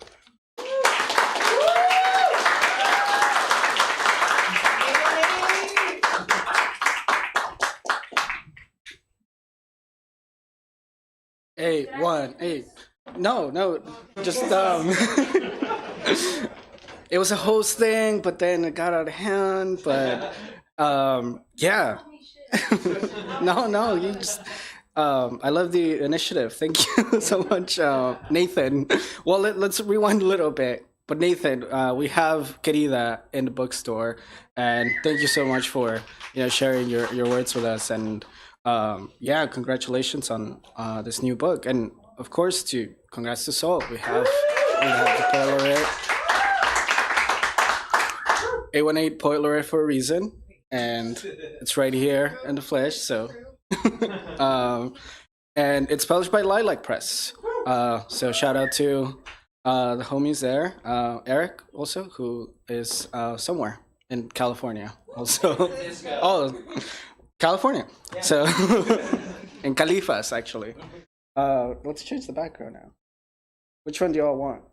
Hey. No, just it was a host thing, but then it got out of hand. But yeah, no, you just. I love the initiative. Thank you so much, Nathan. Well, let's rewind a little bit. But Nathan, we have Querida in the bookstore, and thank you so much for sharing your words with us. And yeah, congratulations on this new book, and of course, congrats to Sol. We have the Poet Laureate, 818 Poet Laureate for a reason, and it's right here in the flesh. So. And it's published by Lilac Press. So shout out to the homies there. Eric also, who is somewhere in California. Also, California. So in Califas, actually. Let's change the background now. Which one do y'all want?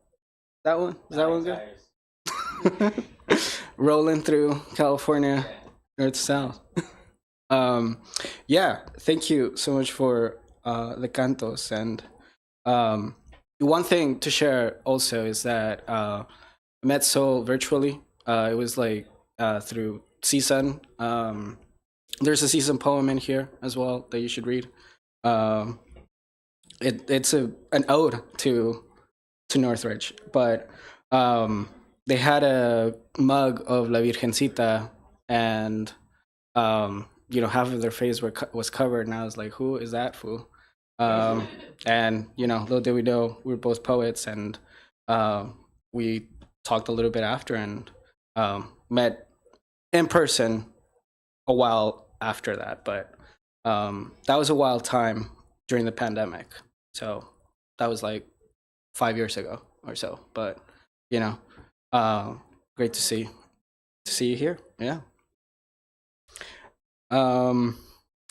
That one? Is that one good? Rolling through California, north to south. Yeah, thank you so much for the cantos. And one thing to share also is that I met Sol virtually. It was like through CSUN. There's a CSUN poem in here as well that you should read. It's an ode to Northridge, but they had a mug of La Virgencita, and half of their face was covered, and I was like, who is that fool? And little did we know we were both poets, and we talked a little bit after, and met in person a while after that. But that was a wild time during the pandemic, so that was like 5 years ago or so. But great to see you here. Yeah.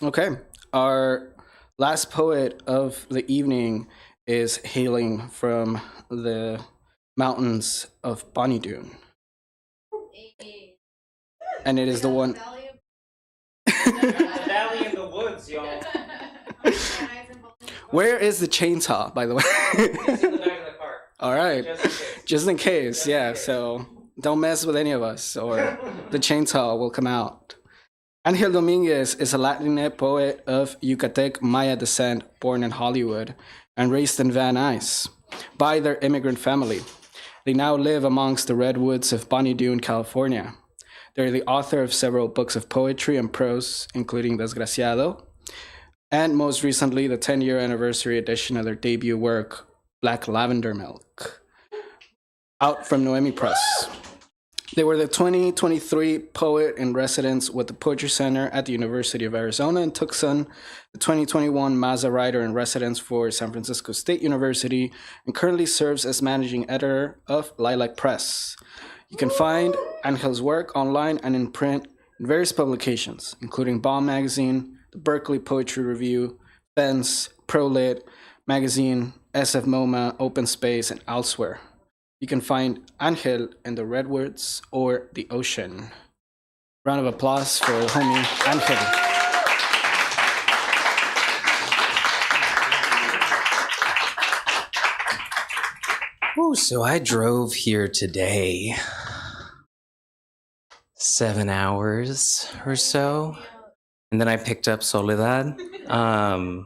Okay, our last poet of the evening is hailing from the mountains of Bonny Doon. And it is the one. Valley in the woods, y'all. Where is the chainsaw, by the way? It's in the back of the car. All right. Just in case, yeah. case. So don't mess with any of us, or the chainsaw will come out. Angel Dominguez is a Latiné poet of Yucatec Maya descent, born in Hollywood and raised in Van Nuys by their immigrant family. They now live amongst the redwoods of Bonny Doon, California. They're the author of several books of poetry and prose, including Desgraciado, and most recently, the 10-year anniversary edition of their debut work, Black Lavender Milk, out from Noemi Press. They were the 2023 Poet in Residence with the Poetry Center at the University of Arizona in Tucson, the 2021 Maza Writer in Residence for San Francisco State University, and currently serves as managing editor of Lilac Press. You can find Angel's work online and in print in various publications, including Beyond Magazine, the Berkeley Poetry Review, Fence, Prolit Magazine, SFMOMA Open Space, and elsewhere. You can find Angel in the redwoods or the ocean. Round of applause for homie Angel. Oh, so I drove here today 7 hours or so, and then I picked up Soledad. And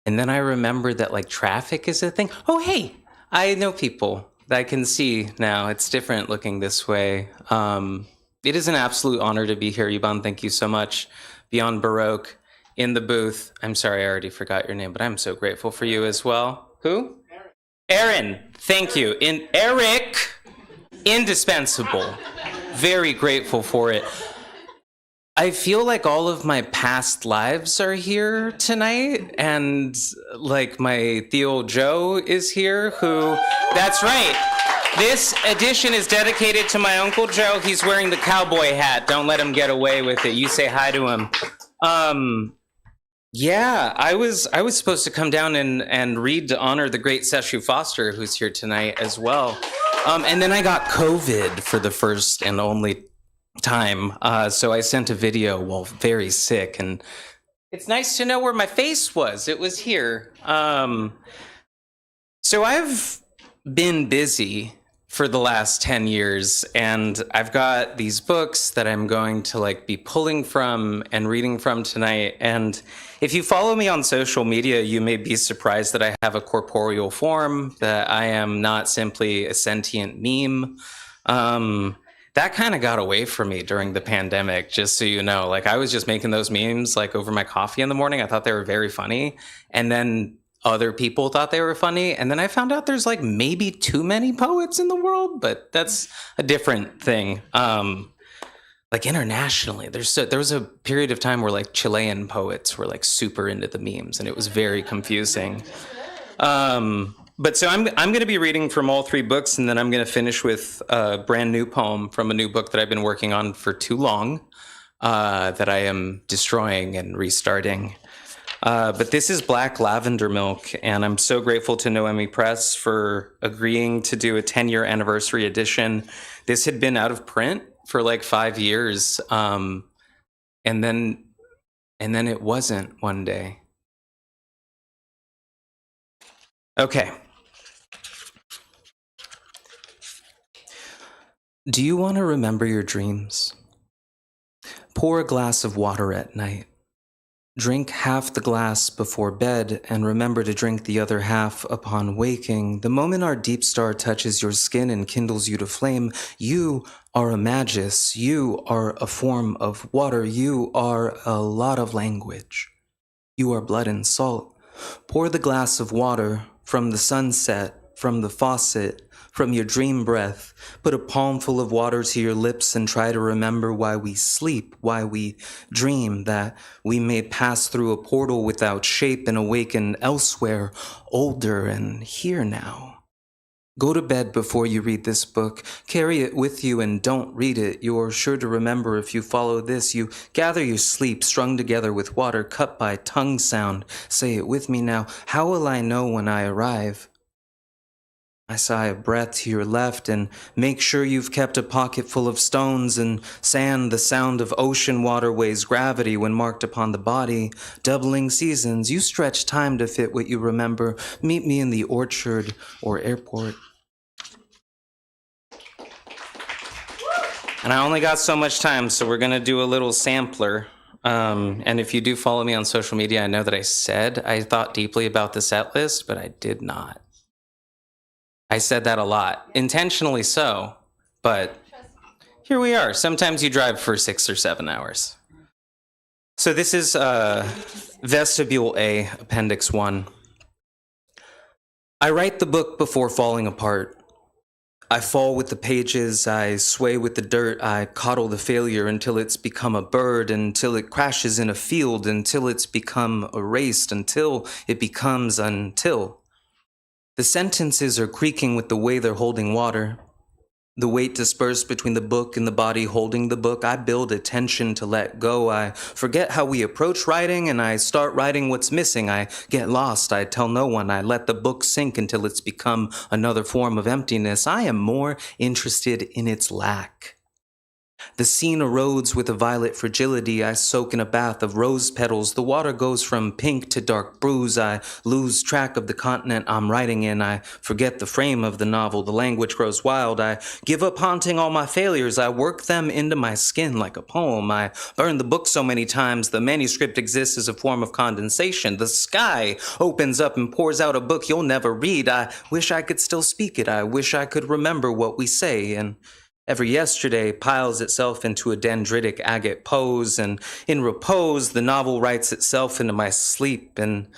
then I remembered that like traffic is a thing. Oh, hey, I know people that I can see now. It's different looking this way. It is an absolute honor to be here, Iván. Thank you so much. Beyond Baroque in the booth. I'm sorry, I already forgot your name, but I'm so grateful for you as well. Who? Aaron, thank you. Eric, indispensable. Very grateful for it. I feel like all of my past lives are here tonight, and like my Theo Joe is here, who, that's right. This edition is dedicated to my Uncle Joe. He's wearing the cowboy hat. Don't let him get away with it. You say hi to him. Yeah, I was supposed to come down and read to honor the great Seshu Foster, who's here tonight as well. And then I got COVID for the first and only time. So I sent a video while very sick, and it's nice to know where my face was. It was here. So I've been busy for the last 10 years, and I've got these books that I'm going to like be pulling from and reading from tonight. And if you follow me on social media, you may be surprised that I have a corporeal form, that I am not simply a sentient meme. That kind of got away from me during the pandemic, just so you know. Like, I was just making those memes like over my coffee in the morning. I thought they were very funny. And then other people thought they were funny. And then I found out there's like maybe too many poets in the world, but that's a different thing. Like internationally, there was a period of time where like Chilean poets were like super into the memes, and it was very confusing. But so I'm going to be reading from all three books, and then I'm going to finish with a brand new poem from a new book that I've been working on for too long, that I am destroying and restarting. But this is Black Lavender Milk, and I'm so grateful to Noemi Press for agreeing to do a 10-year anniversary edition. This had been out of print for like 5 years, and then it wasn't one day. Okay. Do you want to remember your dreams? Pour a glass of water at night. Drink half the glass before bed and remember to drink the other half upon waking. The moment our deep star touches your skin and kindles you to flame, you are a magus. You are a form of water. You are a lot of language. You are blood and salt. Pour the glass of water from the sunset, from the faucet, from your dream breath. Put a palmful of water to your lips and try to remember why we sleep, why we dream, that we may pass through a portal without shape and awaken elsewhere, older and here now. Go to bed before you read this book. Carry it with you and don't read it. You're sure to remember if you follow this. You gather your sleep strung together with water cut by tongue sound. Say it with me now. How will I know when I arrive? I sigh a breath to your left and make sure you've kept a pocket full of stones and sand. The sound of ocean water weighs gravity when marked upon the body. Doubling seasons, you stretch time to fit what you remember. Meet me in the orchard or airport. And I only got so much time, so we're going to do a little sampler. And if you do follow me on social media, I know that I said I thought deeply about the set list, but I did not. I said that a lot, intentionally so, but here we are. Sometimes you drive for 6 or 7 hours. So this is Vestibule A, Appendix 1. I write the book before falling apart. I fall with the pages, I sway with the dirt, I coddle the failure until it's become a bird, until it crashes in a field, until it's become erased, until it becomes until. The sentences are creaking with the way they're holding water. The weight dispersed between the book and the body holding the book. I build a tension to let go. I forget how we approach writing and I start writing what's missing. I get lost. I tell no one. I let the book sink until it's become another form of emptiness. I am more interested in its lack. The scene erodes with a violet fragility. I soak in a bath of rose petals. The water goes from pink to dark bruise. I lose track of the continent I'm writing in. I forget the frame of the novel. The language grows wild. I give up haunting all my failures. I work them into my skin like a poem. I burn the book so many times. The manuscript exists as a form of condensation. The sky opens up and pours out a book you'll never read. I wish I could still speak it. I wish I could remember what we say. And every yesterday piles itself into a dendritic agate pose, and in repose, the novel writes itself into my sleep, and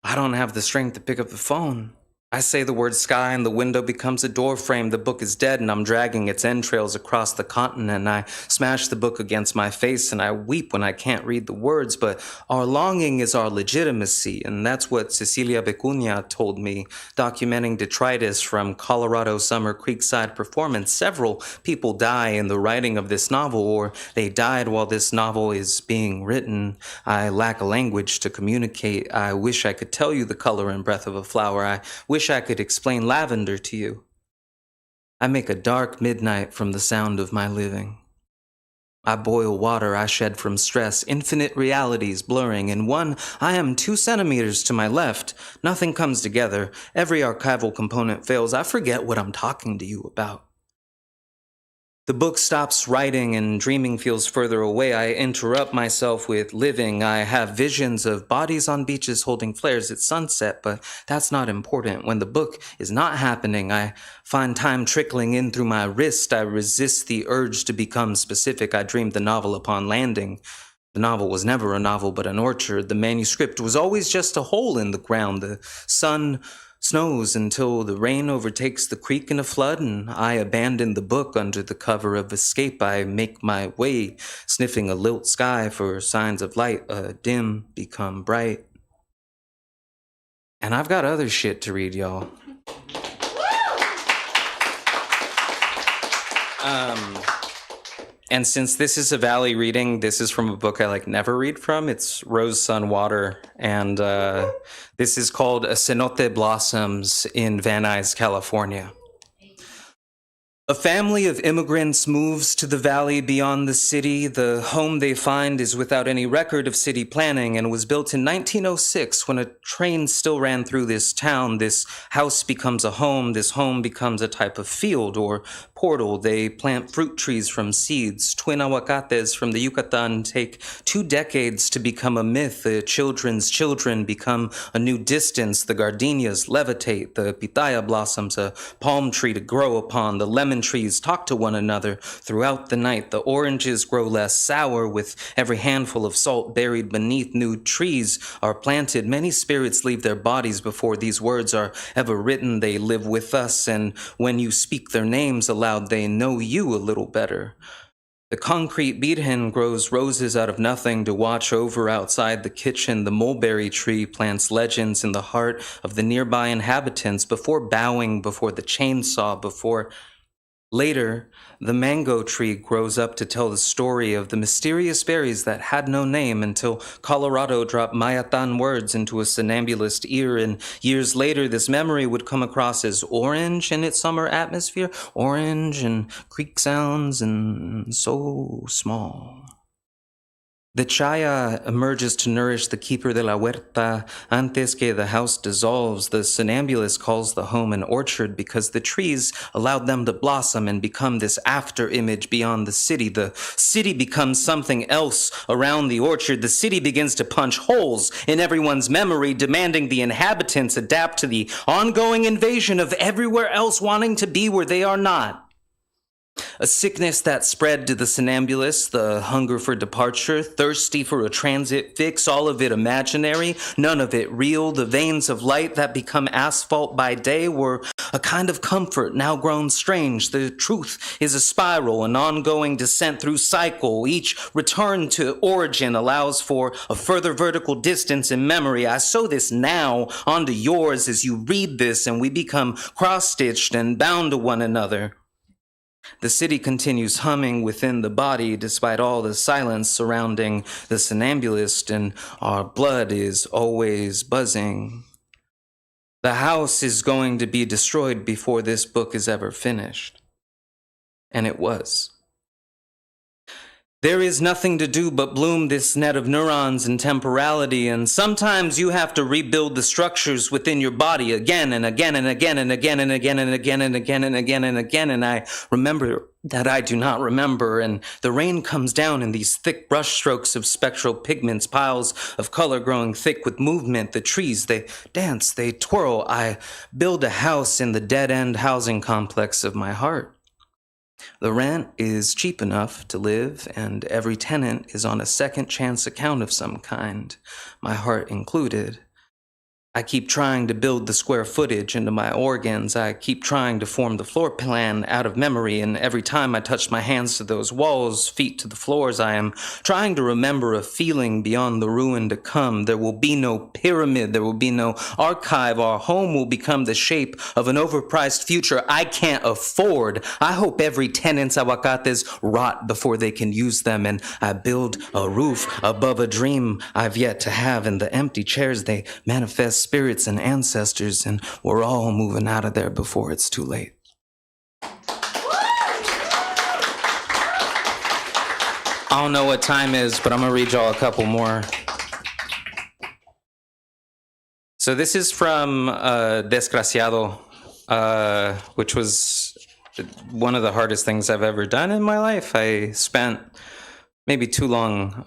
I don't have the strength to pick up the phone. I say the word sky and the window becomes a door frame. The book is dead and I'm dragging its entrails across the continent. I smash the book against my face and I weep when I can't read the words, but our longing is our legitimacy, and that's what Cecilia Becuna told me, documenting detritus from Colorado Summer Creekside performance. Several people die in the writing of this novel, or they died while this novel is being written. I lack a language to communicate. I wish I could tell you the color and breath of a flower. I wish I could explain lavender to you. I make a dark midnight from the sound of my living. I boil water I shed from stress, infinite realities blurring. In one, I am 2 centimeters to my left. Nothing comes together. Every archival component fails. I forget what I'm talking to you about. The book stops writing and dreaming feels further away. I interrupt myself with living. I have visions of bodies on beaches holding flares at sunset, but that's not important. When the book is not happening, I find time trickling in through my wrist. I resist the urge to become specific. I dreamed the novel upon landing. The novel was never a novel but an orchard. The manuscript was always just a hole in the ground. The sun snows until the rain overtakes the creek in a flood, and I abandon the book under the cover of escape. I make my way, sniffing a lilt sky for signs of light, a dim become bright. And I've got other shit to read, y'all. And since this is a Valley reading, this is from a book I never read from. It's Rose, Sun, Water. And this is called Cenote Blossoms in Van Nuys, California. A family of immigrants moves to the valley beyond the city. The home they find is without any record of city planning and was built in 1906 when a train still ran through this town. This house becomes a home. This home becomes a type of field or portal. They plant fruit trees from seeds. Twin aguacates from the Yucatan take 2 decades to become a myth. The children's children become a new distance. The gardenias levitate. The pitaya blossoms a palm tree to grow upon. The lemon trees talk to one another throughout the night. The oranges grow less sour with every handful of salt buried beneath. New trees are planted. Many spirits leave their bodies before these words are ever written. They live with us, and when you speak their names aloud, they know you a little better. The concrete Virgen grows roses out of nothing to watch over outside the kitchen. The mulberry tree plants legends in the heart of the nearby inhabitants before bowing before the chainsaw, before later, the mango tree grows up to tell the story of the mysterious berries that had no name until Colorado dropped Mayatan words into a somnambulist ear, and years later this memory would come across as orange in its summer atmosphere, orange and creek sounds and so small. The chaya emerges to nourish the keeper de la huerta antes que the house dissolves. The somnambulist calls the home an orchard because the trees allowed them to blossom and become this after image beyond the city. The city becomes something else around the orchard. The city begins to punch holes in everyone's memory, demanding the inhabitants adapt to the ongoing invasion of everywhere else wanting to be where they are not. A sickness that spread to the somnambulists, the hunger for departure, thirsty for a transit fix, all of it imaginary, none of it real. The veins of light that become asphalt by day were a kind of comfort now grown strange. The truth is a spiral, an ongoing descent through cycle. Each return to origin allows for a further vertical distance in memory. I sew this now onto yours as you read this, and we become cross-stitched and bound to one another. The city continues humming within the body despite all the silence surrounding the somnambulist, and our blood is always buzzing. The house is going to be destroyed before this book is ever finished. And it was. There is nothing to do but bloom this net of neurons and temporality, and sometimes you have to rebuild the structures within your body again and again and again and again and again and again and again and again and again, and I remember that I do not remember, and the rain comes down in these thick brush strokes of spectral pigments, piles of color growing thick with movement. The trees, they dance, they twirl. I build a house in the dead-end housing complex of my heart. The rent is cheap enough to live, and every tenant is on a second chance account of some kind, my heart included. I keep trying to build the square footage into my organs. I keep trying to form the floor plan out of memory, and every time I touch my hands to those walls, feet to the floors, I am trying to remember a feeling beyond the ruin to come. There will be no pyramid. There will be no archive. Our home will become the shape of an overpriced future I can't afford. I hope every tenant's aguacates rot before they can use them, and I build a roof above a dream I've yet to have, and the empty chairs, they manifest spirits and ancestors, and we're all moving out of there before it's too late. I don't know what time is, but I'm gonna read y'all a couple more. So this is from Desgraciado, which was one of the hardest things I've ever done in my life. I spent maybe too long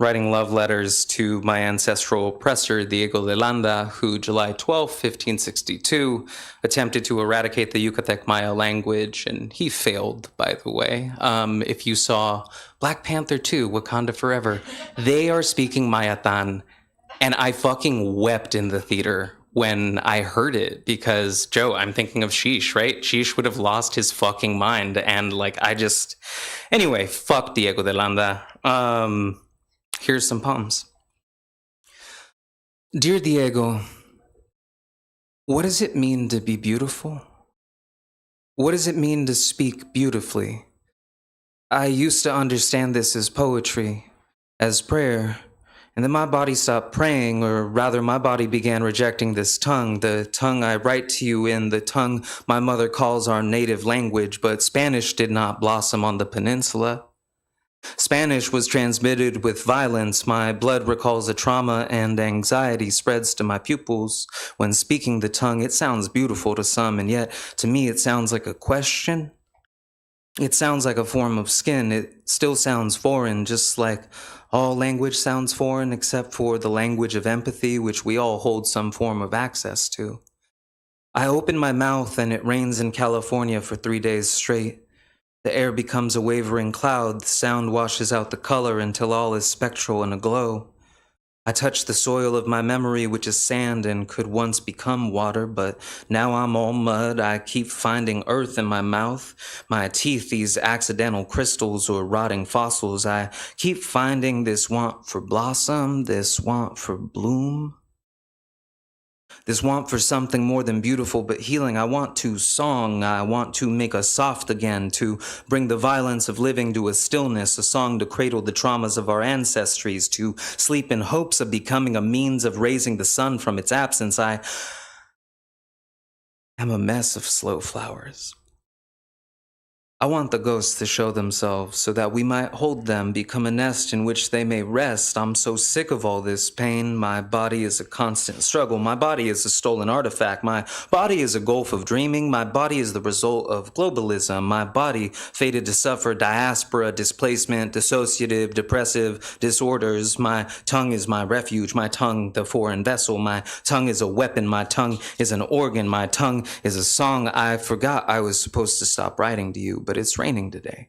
writing love letters to my ancestral oppressor, Diego de Landa, who July 12, 1562, attempted to eradicate the Yucatec Maya language, and he failed, by the way. If you saw Black Panther 2, Wakanda Forever, they are speaking Mayatan, and I fucking wept in the theater when I heard it, because, Joe, I'm thinking of Sheesh, right? Sheesh would have lost his fucking mind, and, anyway, fuck Diego de Landa. Here's some poems. Dear Diego, what does it mean to be beautiful? What does it mean to speak beautifully? I used to understand this as poetry, as prayer, and then my body stopped praying, or rather my body began rejecting this tongue, the tongue I write to you in, the tongue my mother calls our native language, but Spanish did not blossom on the peninsula. Spanish was transmitted with violence. My blood recalls a trauma, and anxiety spreads to my pupils. When speaking the tongue, it sounds beautiful to some, and yet to me it sounds like a question. It sounds like a form of skin. It still sounds foreign, just like all language sounds foreign except for the language of empathy, which we all hold some form of access to. I open my mouth and it rains in California for 3 days straight. The air becomes a wavering cloud. The sound washes out the color until all is spectral and aglow. I touch the soil of my memory, which is sand and could once become water, but now I'm all mud. I keep finding earth in my mouth, my teeth, these accidental crystals or rotting fossils. I keep finding this want for blossom, this want for bloom. This want for something more than beautiful but healing. I want to song. I want to make us soft again, to bring the violence of living to a stillness, a song to cradle the traumas of our ancestries, to sleep in hopes of becoming a means of raising the sun from its absence. I am a mess of slow flowers. I want the ghosts to show themselves so that we might hold them, become a nest in which they may rest. I'm so sick of all this pain. My body is a constant struggle. My body is a stolen artifact. My body is a gulf of dreaming. My body is the result of globalism. My body fated to suffer diaspora, displacement, dissociative, depressive disorders. My tongue is my refuge. My tongue, the foreign vessel. My tongue is a weapon. My tongue is an organ. My tongue is a song. I forgot I was supposed to stop writing to you, but it's raining today.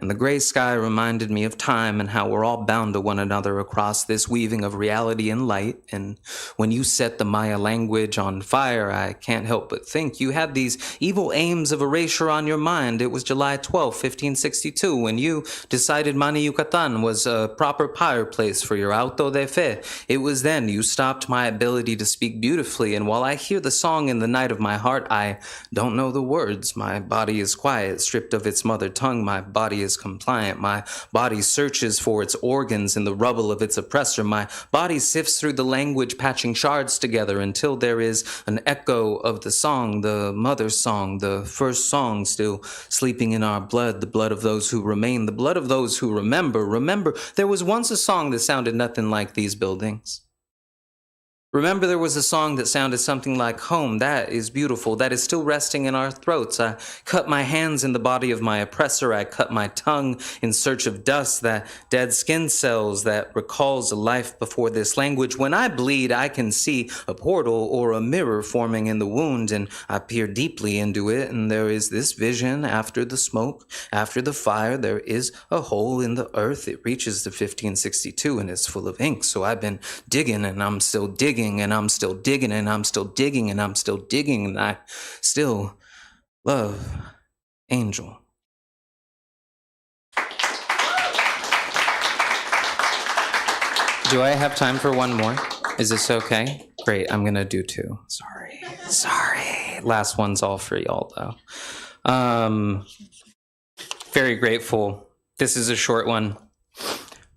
And the gray sky reminded me of time and how we're all bound to one another across this weaving of reality and light. And when you set the Maya language on fire, I can't help but think you had these evil aims of erasure on your mind. It was July 12, 1562, when you decided Mani Yucatan was a proper fireplace for your auto de fe. It was then you stopped my ability to speak beautifully. And while I hear the song in the night of my heart, I don't know the words. My body is quiet, stripped of its mother tongue. My body is compliant. My body searches for its organs in the rubble of its oppressor. My body sifts through the language, patching shards together until there is an echo of the song, the mother song, the first song still sleeping in our blood, the blood of those who remain, the blood of those who remember. Remember, there was once a song that sounded nothing like these buildings. Remember, there was a song that sounded something like home. That is beautiful. That is still resting in our throats. I cut my hands in the body of my oppressor. I cut my tongue in search of dust, that dead skin cells that recalls a life before this language. When I bleed, I can see a portal or a mirror forming in the wound, and I peer deeply into it, and there is this vision after the smoke, after the fire. There is a hole in the earth. It reaches to 1562, and it's full of ink. So I've been digging, and I'm still digging. And I'm still digging, and I'm still digging, and I'm still digging, and I still love Angel. Do I have time for one more? Is this okay? Great, I'm gonna do two. Sorry. Last one's all for y'all, though. Very grateful. This is a short one.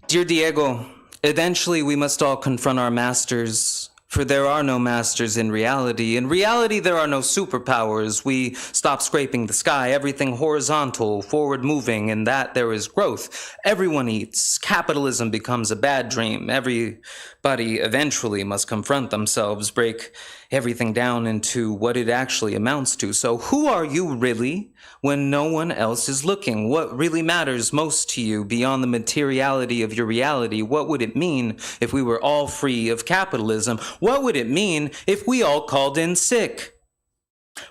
Dear Diego, eventually we must all confront our masters. For there are no masters in reality. In reality, there are no superpowers. We stop scraping the sky, everything horizontal, forward moving, in that there is growth. Everyone eats. Capitalism becomes a bad dream. Everybody eventually must confront themselves, break everything down into what it actually amounts to. So who are you really when no one else is looking? What really matters most to you beyond the materiality of your reality? What would it mean if we were all free of capitalism? What would it mean if we all called in sick?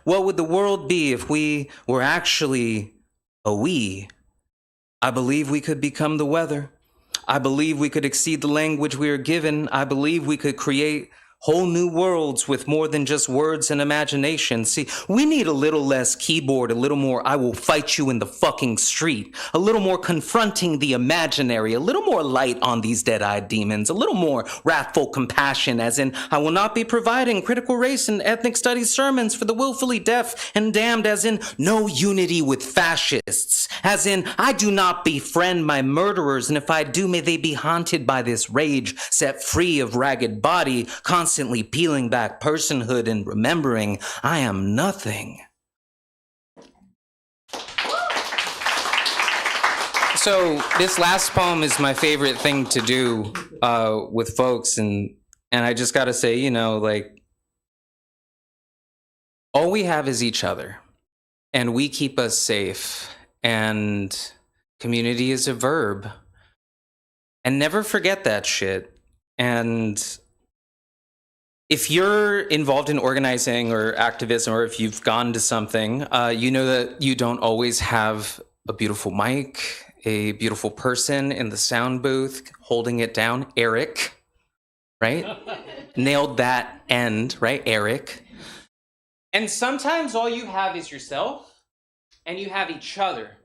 What would the world be if we were actually a we? I believe we could become the weather. I believe we could exceed the language we are given. I believe we could create whole new worlds with more than just words and imagination. See, we need a little less keyboard, a little more I will fight you in the fucking street, a little more confronting the imaginary, a little more light on these dead-eyed demons, a little more wrathful compassion, as in, I will not be providing critical race and ethnic studies sermons for the willfully deaf and damned, as in, no unity with fascists, as in, I do not befriend my murderers, and if I do, may they be haunted by this rage, set free of ragged body, constantly peeling back personhood and remembering I am nothing. So this last poem is my favorite thing to do with folks, and I just gotta say, you know, like, all we have is each other, and we keep us safe, and community is a verb, and never forget that shit. And if you're involved in organizing or activism, or if you've gone to something, you know that you don't always have a beautiful mic, a beautiful person in the sound booth holding it down. Eric, right? Nailed that end, right, Eric? And sometimes all you have is yourself, and you have each other.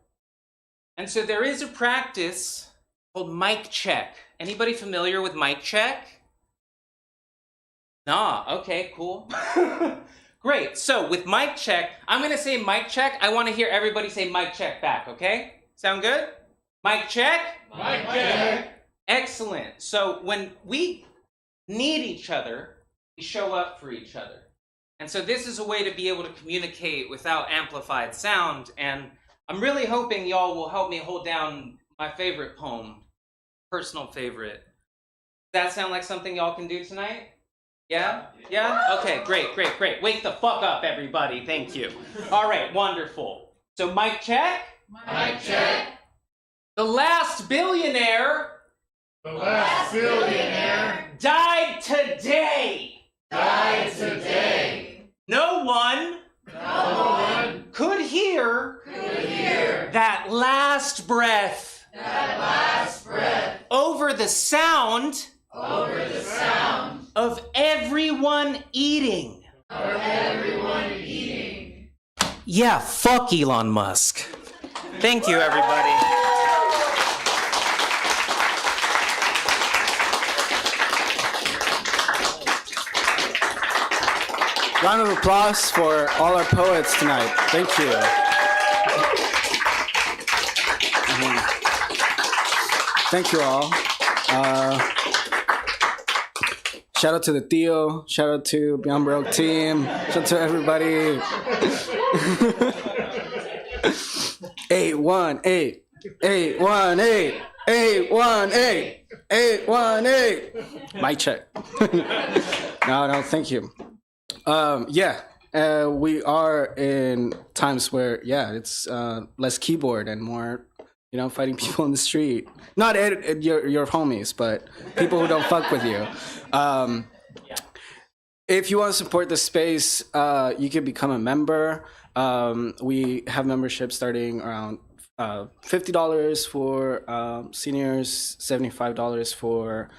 And so there is a practice called mic check. Anybody familiar with mic check? Nah, okay, cool. Great, so with mic check, I'm gonna say mic check. I wanna hear everybody say mic check back, okay? Sound good? Mic check? Mic check. Excellent. So when we need each other, we show up for each other. And so this is a way to be able to communicate without amplified sound. And I'm really hoping y'all will help me hold down my favorite poem, personal favorite. Does that sound like something y'all can do tonight? Yeah? Yeah? Okay, great. Wake the fuck up, everybody. Thank you. All right, wonderful. So mic check? Mic check. The last billionaire The last billionaire died today. died today. No one No one could hear could hear that last breath that last breath over the sound over the sound of everyone eating. of everyone eating. Yeah, fuck Elon Musk. Thank you, everybody. Round of applause for all our poets tonight. Thank you. Thank you all. Shout out to the Theo. Shout out to Beyond Baroque team. Shout out to everybody. 818. 818. 818. 818. Mic check. No, thank you. We are in times where, it's less keyboard and more, fighting people in the street. Not your homies, but people who don't fuck with you. If you want to support the space, you can become a member. We have memberships starting around $50 for seniors, $75 for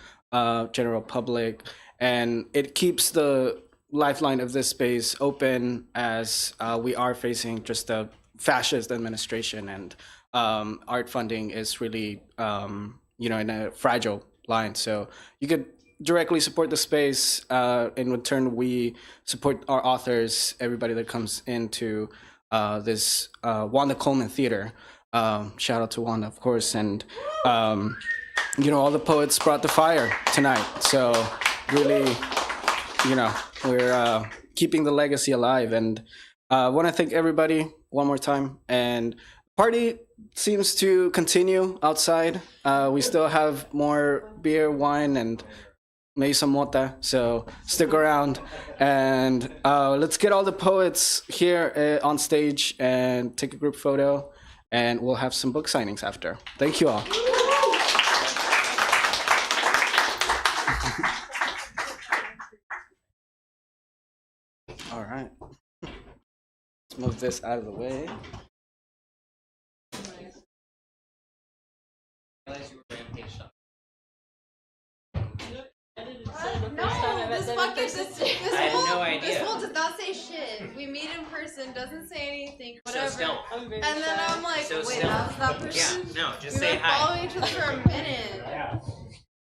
general public, and it keeps the lifeline of this space open as we are facing just a fascist administration, and art funding is really in a fragile line. So you could directly support the space. In return, we support our authors, everybody that comes into this Wanda Coleman Theater. Shout out to Wanda, of course, and all the poets brought the fire tonight. So really, we're keeping the legacy alive, and I want to thank everybody one more time. And party seems to continue outside. We still have more beer, wine, and maybe some mota, so stick around. And let's get all the poets here on stage and take a group photo, and we'll have some book signings after. Thank you all. All right. Let's move this out of the way. No, this fucking I had no idea. This fool does not say shit. We meet in person, doesn't say anything, whatever. So still. And then I'm like, So wait, still. that was that person? Yeah, no, just We say were hi. following each other for a minute. Yeah.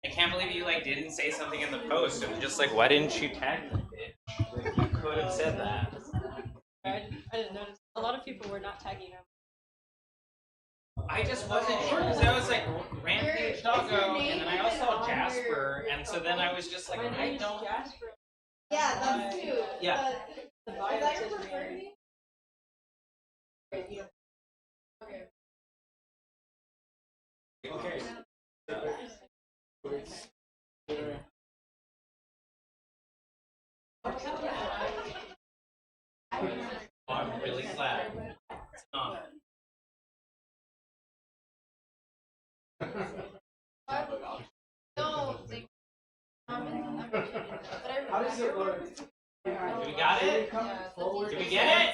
I can't believe you didn't say something in the post. I'm just like, why didn't you tag the bitch? You could have said that. I didn't notice. A lot of people were not tagging him. I just wasn't sure because I was like Rampage Doggo, and then I also saw Jasper, and so then I was just like, I don't. Yeah, that's cute. Yeah. But is that your preferred name? Okay. I'm really glad. It's not. No, they Do we got it? Did we get it?